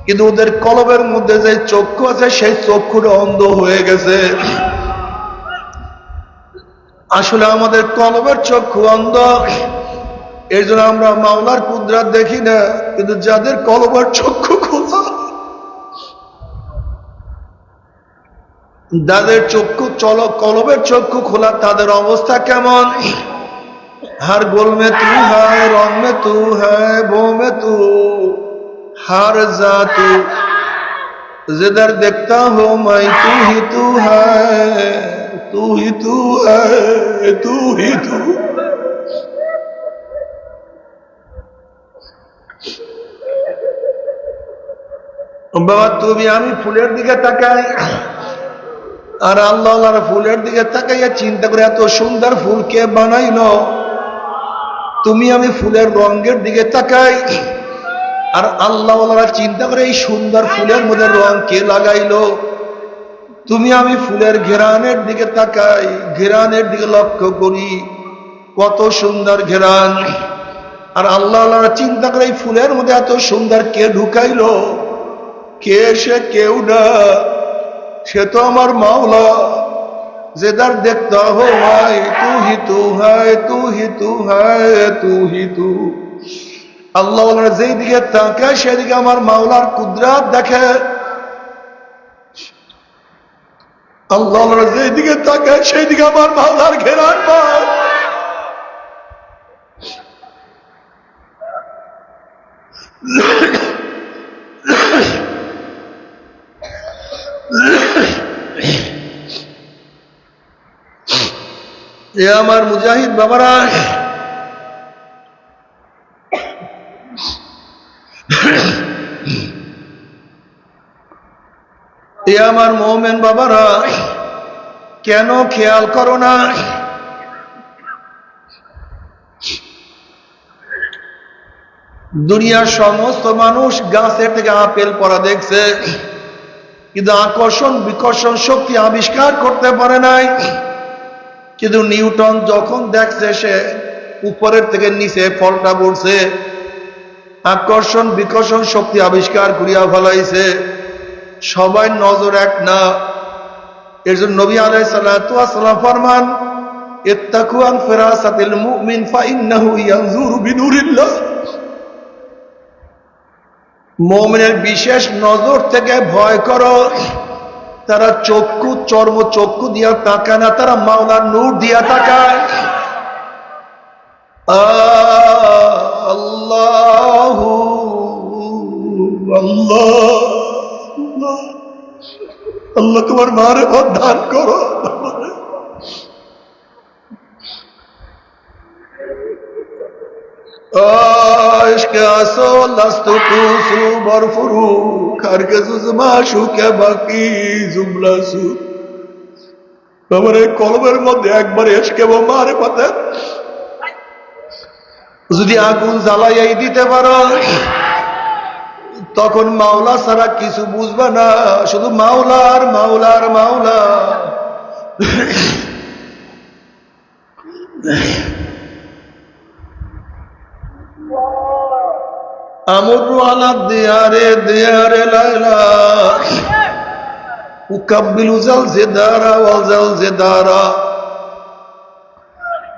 Speaker 1: কিন্তু ওদের কলবের মধ্যে যে চক্ষু আছে সেই চক্ষুটা অন্ধ হয়ে গেছে। আসলে আমাদের কলবের চক্ষু অন্ধ, এই জন্য আমরা মাওলার কুদরত দেখি না। কিন্তু যাদের কলবের চক্ষু খোলা, যাদের চক্ষু কলবের চক্ষু খোলা, তাদের অবস্থা কেমন? हर गुल में तू है, रंग में तू है, वो में तू, हर जा तू, जिधर देखता हो मैं तू ही तू है, तू ही तू है, तू ही तू। বাবা তুমি আমি ফুলের দিকে তাকাই, আর আল্লাহ ফুলের দিকে তাকাইয়া চিন্তা করে এত সুন্দর ফুল কে বানাইলো? তুমি আমি ফুলের রঙের দিকে তাকাই, আর আল্লাহ চিন্তা করে এই সুন্দর ফুলের মধ্যে রং কে লাগাইলো? তুমি আমি ফুলের ঘেরানের দিকে তাকাই, ঘেরানের দিকে লক্ষ্য করি, কত সুন্দর ঘেরান। আর আল্লাহ চিন্তা করে এই ফুলের মধ্যে এত সুন্দর কে ঢুকাইলো? কে সে? কেউ না, সে তো আমার মাওলা। जिधर देखता हो हाय तू ही तू है, तू ही तू है, तू ही तू। আল্লাহ যেই দিকে তাকায় সেদিকে আমার মাওলার কুদরত দেখে। আল্লাহ যেই দিকে তাকায় সেই দিকে আমার মাওলার ঘেরান পায়। এ আমার মুজাহিদ বাবারা, এ আমার মুমিন বাবারা, কেন খেয়াল করো না? দুনিয়ার সমস্ত মানুষ গাছের থেকে আপেল পড়া দেখছে, কিন্তু আকর্ষণ বিকর্ষণ শক্তি আবিষ্কার করতে পারে নাই। কিন্তু নিউটন যখন দেখছে সে উপরের থেকে নিচে ফলটা পড়ছে, আকর্ষণ বিকর্ষণ শক্তি আবিষ্কার করিয়া ফেলাইছে। সবাই নজর এক না। এর জন্য নবী আলাইহিস সালাতু ওয়াস সালাম ফরমান, ইত্তাকু আন ফিরাসাতিল মুমিন ফাইন্নাহু ইয়ানজুরু বিনুরিল্লাহ। মুমিনের বিশেষ নজর থেকে ভয় করো। তারা চক্ষু চর্ম চক্ষু দিয়া তাকায় না, তারা মাওলার নূর দিয়া তাকায়। আল্লাহ আল্লাহ আল্লাহ তোমার মারেফত দান করো। ইশকে আসল লাস্তু কুসু বরফুরু খারগেজুজ মাশুকে বাকি জুমলাসু। তোমার এই কলবের মধ্যে একবার ইশকে ও মারেফতের যদি আগুন জ্বালাইয়াই দিতে পারো, তখন মাওলা ছাড়া কিছু বুঝবে না, শুধু মাওলা আর মাওলা আর মাওলা। আমরু আলা দিয়ারে দিয়ারে লাইলা উকাব্বিলু জালজিদারা ওয়াল জালজিদারা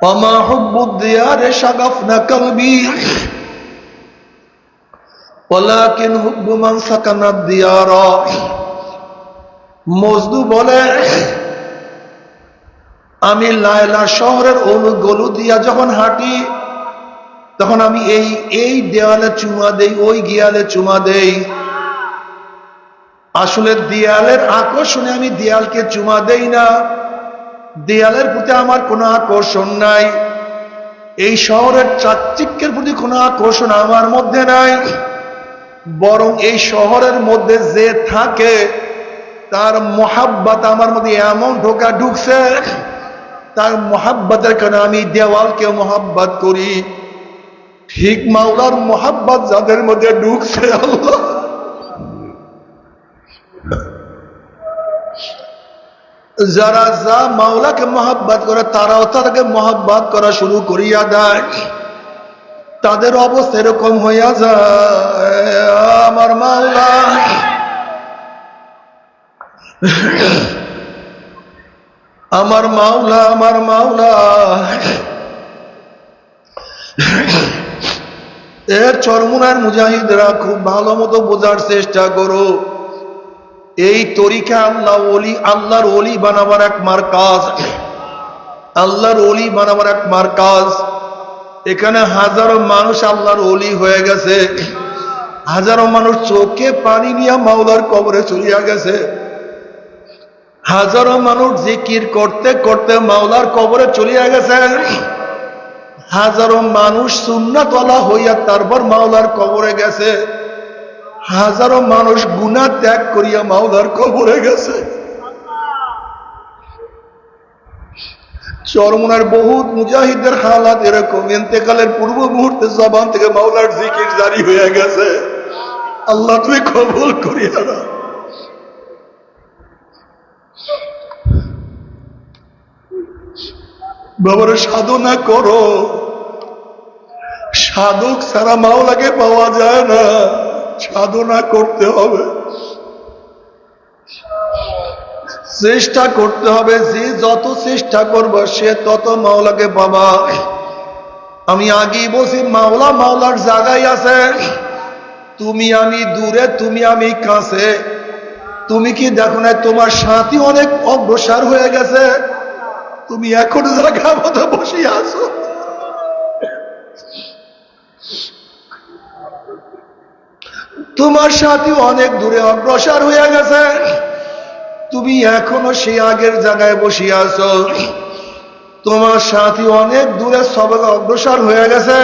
Speaker 1: ওমা হুব্বুদ দিয়ারে শাগাফনা কলবি ওয়ালাকিন হুব্বু মান সাকানাদ দিয়ারা। মজনু বলে, আমি লায়লা শহরের গলু দিয়া যখন হাঁটি, তখন আমি এই দেওয়ালে চুমা দেই, ওই গিয়ালে চুমা দেই। আসলে দেয়ালের আকর্ষণে আমি দেয়ালকে চুমা দেই না, দেয়ালের প্রতি আমার কোনো আকর্ষণ নাই, এই শহরের চাকচিক্যের প্রতি কোনো আকর্ষণ আমার মধ্যে নাই। বরং এই শহরের মধ্যে যে থাকে তার মোহাব্বত আমার মধ্যে এমন ঢুকছে, তার মোহাব্বতের কারণে আমি দেওয়ালকে মোহাব্বত করি। ঠিক মাওলার মোহাব্বত যাদের মধ্যে ঢুকছে, আল্লাহ যারা যা মাওলাকে মোহাব্বত করে তারাও তাদেরকে মোহাব্বত করা শুরু করিয়া দেয়, তাদের অবস্থা এরকম হইয়া যায়। আমার মাওলা আমার মাওলা আমার মাওলা। এর চরমুনার মুজাহিদরা খুব ভালো মতো বোঝার চেষ্টা করো, এই তরিকা আল্লাহর ওলি বানাবার এক মারকাজ, আল্লাহর ওলি বানাবার এক মারকাজ। এখানে হাজারো মানুষ আল্লাহর ওলি হয়ে গেছে, হাজারো মানুষ চোখে পানি নিয়ে মাওলার কবরে চলিয়া গেছে, হাজারো মানুষ জিকির করতে করতে মাওলার কবরে চলিয়া গেছে, হাজারো মানুষ সুন্নাতওয়ালা হইয়া তারপর মাওলার কবরে গেছে, হাজারো মানুষ গুনাহ ত্যাগ করিয়া মাওলার কবরে গেছে। চরমুনার বহুত মুজাহিদের হালাত এরকম, ইন্তেকালের পূর্ব মুহূর্তে জবান থেকে মাওলার জিকির জারি হয়ে গেছে। আল্লাহ তুমি কবুল করিয়া না। বাবার সাধনা করো, সাধক ছাড়া মাওলাকে পাওয়া যায় না, সাধনা করতে হবে, চেষ্টা করতে হবে। যে যত চেষ্টা করবে সে তত মাওলাকে পাবা। আমি আগেই বলছি, মাওলা মাওলার জায়গায় আছে, তুমি আমি দূরে, তুমি আমি কাছে। তুমি কি দেখো না তোমার সাথী অনেক অগ্রসর হয়ে গেছে, তুমি এখন জায়গা মতো বসে আছো। তোমার সাথী অনেক দূরে অগ্রসর হয়ে গেছে, তুমি এখনো সেই আগের জায়গায় বসে আছো। তোমার সাথী অনেক দূরে সবকে অগ্রসর হয়ে গেছে,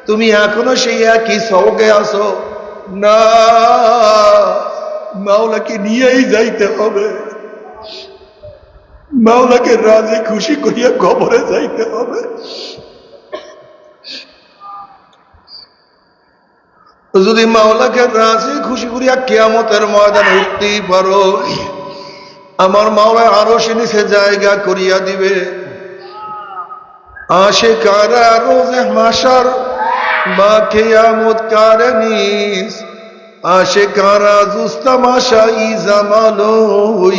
Speaker 1: তুমি এখনো সেই একই সবকে আছো। না, মাওলাকে নিয়েই যাইতে হবে, মাওলাকে রাজি খুশি করিয়া কবরে যাইতে হবে। যদি মাওলাকে রাজি খুশি করিয়া কিয়ামতের ময়দানে উঠতেই পারো, আমার মাওলা আরশের নিচে জায়গা করিয়া দিবে। আশিকারা রোজে মাশার বা কিয়ামত কারনিস, আশিকারা জুস্তামাশা ইজামালো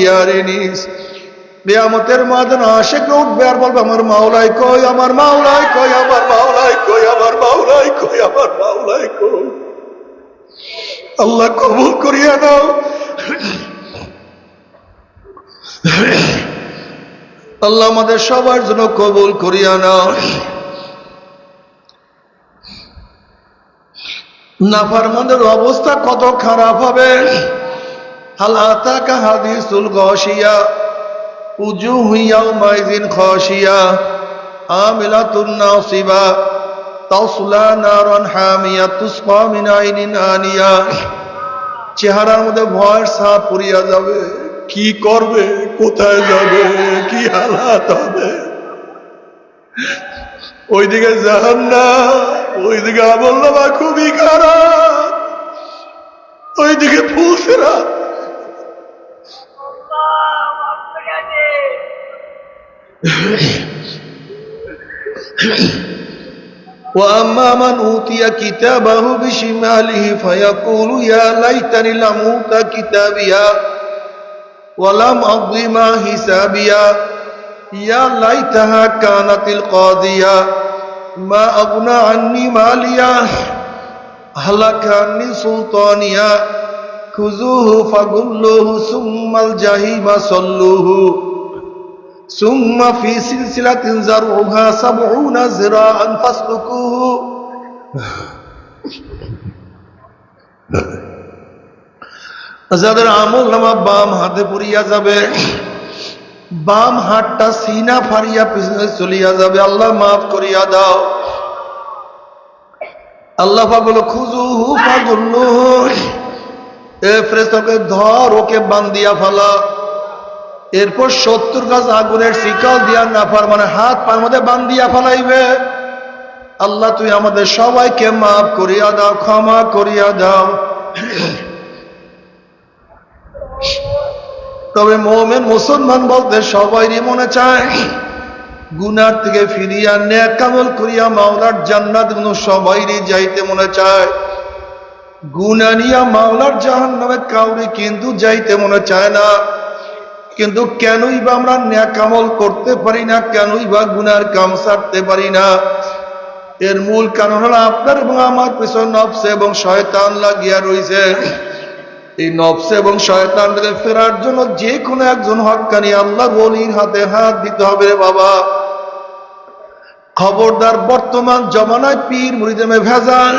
Speaker 1: ইয়ারিনিস। কিয়ামতের ময়দানে আশিক উঠবে আর বলবে, আমার মাওলাই কই, আমার মাওলাই কই, আমার মাওলাই কই, আমার মাওলাই কই, আমার মাওলাই কই। আল্লাহ কবুল করিয়া নাও, আল্লাহ আমাদের সবার জন্য কবুল করিয়া নাও। নাফরমানদের অবস্থা কত খারাপ হবে। হাল আতাকা হাদিসুল গাশিয়া উজুহু ইয়াউমাইযিন খাশিয়া আমিলাতুন নাসিবা তাসলা নারান হামিয়া তুসকা মিন আইনিন আনিয়া। চেহারার মধ্যে ভয়ের ছাপ পড়িয়া যাবে, কি করবে, কোথায় যাবে, কি হালাত হবে। ওইদিকে জাহান্নাম, ওইদিকে আমলনামা খুবই খারাপ, ওইদিকে ফুলসেরা। وأما من أوتي كتابه بشماله فيقول يا ليتني لم أوت كتابيا ولم أقض ما حسابيا يا ليتها كانت القاضية ما أغنى عني ماليا هلك عني سلطانيا خذوه فغلوه ثم الجحيم صلوه ثم في سلسلة ذرعها 70 ذراعا فاسلكوه। যাদের আমলনামা বাম হাতে পড়িয়া যাবে, বাম হাতটা সিনা ফাড়িয়া পিছনে চলিয়া যাবে, আল্লাহ মাফ করিয়া দাও। আল্লাহ পাক বলে খুজুহু ফাগুল্লুহু, এ ফেরেশতাকে ধর, ওকে বান্ধিয়া ফেলা। এরপর 70 গাছ আগুনের শিকল দিয়া নাফরমানে হাত পায়ের মধ্যে বান্ধিয়া ফেলাইবে। আল্লাহ তুই আমাদের সবাইকে মাফ করিয়া দাও, ক্ষমা করিয়া দাও। তবে মুমিন মুসলমান বলতে সবাইরই মনে চায় গুনার থেকে ফিরিয়া নেক আমল করিয়া মাওলার জান্নাত, সবাইরই যাইতে মনে চায়। গুনাহ নিয়া মাওলার জাহান্নামে কাউরি কিন্তু যাইতে মনে চায় না। কিন্তু কেনই বা আমরা নেক আমল করতে পারি না, কেনই বা গুনার কাম ছাড়তে পারি না? এর মূল কারণ হলো আপনার এবং আমার পিছনে নফস এবং শয়তান লাগিয়া রয়েছে। এই নফস এবং শয়তান থেকে ফেরার জন্য যে কোনো একজন হক্কানি আল্লাহ ওলির হাতে হাত দিতে হবে রে বাবা। খবরদার, বর্তমান জমানায় পীর মুরিদে ভেজাল,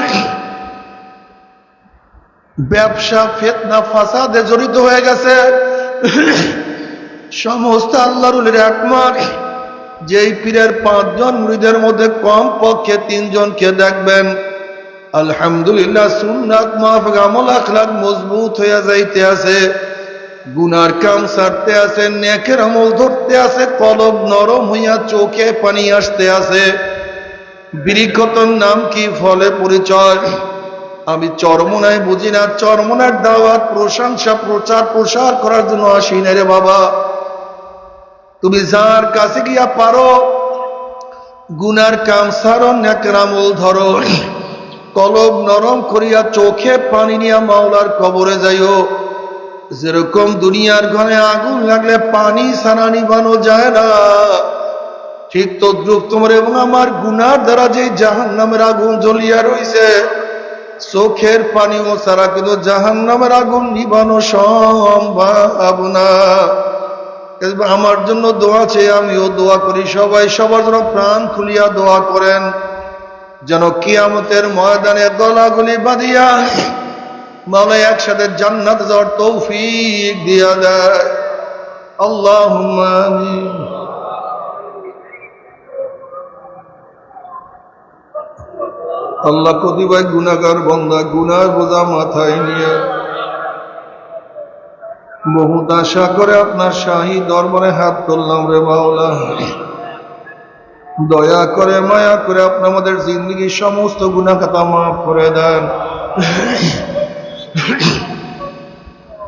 Speaker 1: ব্যবসা, ফিতনা, ফাসাদে জড়িত হয়ে গেছে। সমস্ত আল্লাহর ওলির একমত, যেই পীরের 5 জন মুরিদের মধ্যে কম পক্ষে 3 জনকে দেখবেন আলহামদুলিল্লাহ সুন্নাত মাফিক আমল আখলাক মজবুত হইয়া যাইতে আছে, গুনার কাম ছাড়তে আছে, নেকের আমল ধরতে আছে, কলব নরম হইয়া চোখে পানি আসতে আছে। বিরিক্ষতর নাম কি, ফলে পরিচয়। আমি চরমনায় বুঝি না, চরমনার দাওয়াত, প্রশংসা, প্রচার প্রসার করার জন্য আসি না রে বাবা। তুমি যার কাছে গিয়া পারো গুনার কাম ছাড়ো, নেকের আমল ধরো, কলব নরম করিয়া চোখে পানি নিয়া মাওলার কবরে যাইও। যেরকম দুনিয়ার ঘরে আগুন লাগলে পানি ছাড়া নিভানো যায় না, ঠিক তদ্রুপ তোমার এবং আমার গুনার দ্বারা যে জাহান্নামের আগুন জ্বলিয়া রইছে, চোখের পানিও ছাড়া কিন্তু জাহান্নামের আগুন নিভানো সম্ভব না। আমার জন্য দোয়া চেয়ে আমিও দোয়া করি, সবাই সবার জন্য প্রাণ খুলিয়া দোয়া করেন, যেন কিয়ামতের ময়দানে গলাগলি বাঁধিয়া মাওলা একসাথে জান্নাত যাওয়ার তৌফিক দিয়া দেয়। আল্লাহুম্মা আমিন। আল্লাহ কতিপয় গুনাহগার বান্দা গুনার বোঝা মাথায় নিয়ে বহুত আশা করে আপনার শাহী দরবারে হাত তুললাম রে মাওলা। দয়া করে মায়া করে আপনি আমাদের জিন্দগির সমস্ত গুনাহ খাতা মাফ করে দেন।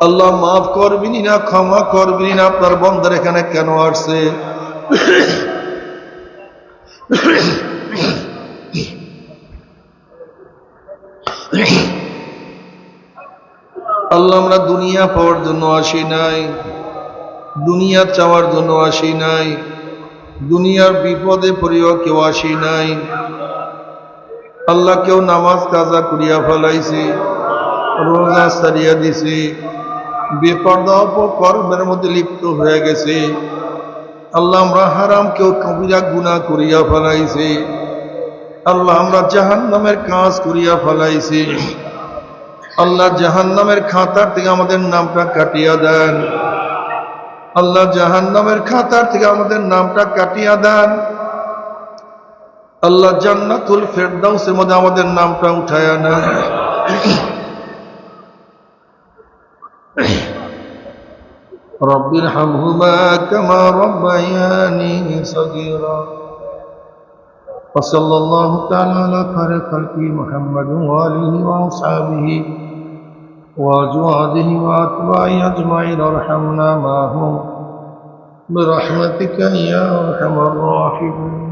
Speaker 1: আল্লাহ মাফ করবিনি না, ক্ষমা করবিনি না, আপনার বান্দার এখানে কেন আসছে? আল্লাহ আমরা দুনিয়া পাওয়ার জন্য আসি নাই, দুনিয়া চাওয়ার জন্য আসি নাই, দুনিয়ার বিপদে পড়িও কেউ আসি নাই। আল্লাহ কেউ নামাজ কাজা করিয়া ফেলাইছি, রোজা সারিয়া দিছি, বেপরদা অপকর্মের মধ্যে লিপ্ত হয়ে গেছি। আল্লাহ আমরা হারাম কেউ কবিরা গুনাহ করিয়া ফেলাইছি। আল্লাহ আমরা জাহান্নামের কাজ করিয়া ফেলাইছি, আল্লাহ জাহান্নামের খাতার থেকে আমাদের নামটা কাটিয়া দেন, আল্লাহ জাহান্নামের খাতার থেকে আমাদের নামটা কাটিয়া দেন, আল্লাহ জান্নাতুল ফেরদাউসের মধ্যে আমাদের নামটা উঠায়া নেন। রব্বির হামহুমা কামা রব্বায়ানি সগীরা। وصلى الله تعالى على خير خلقه محمد وآله وأصحابه وأزواجه وأتباعه أجمعين وارحمنا معهم برحمتك يا أرحم الراحمين.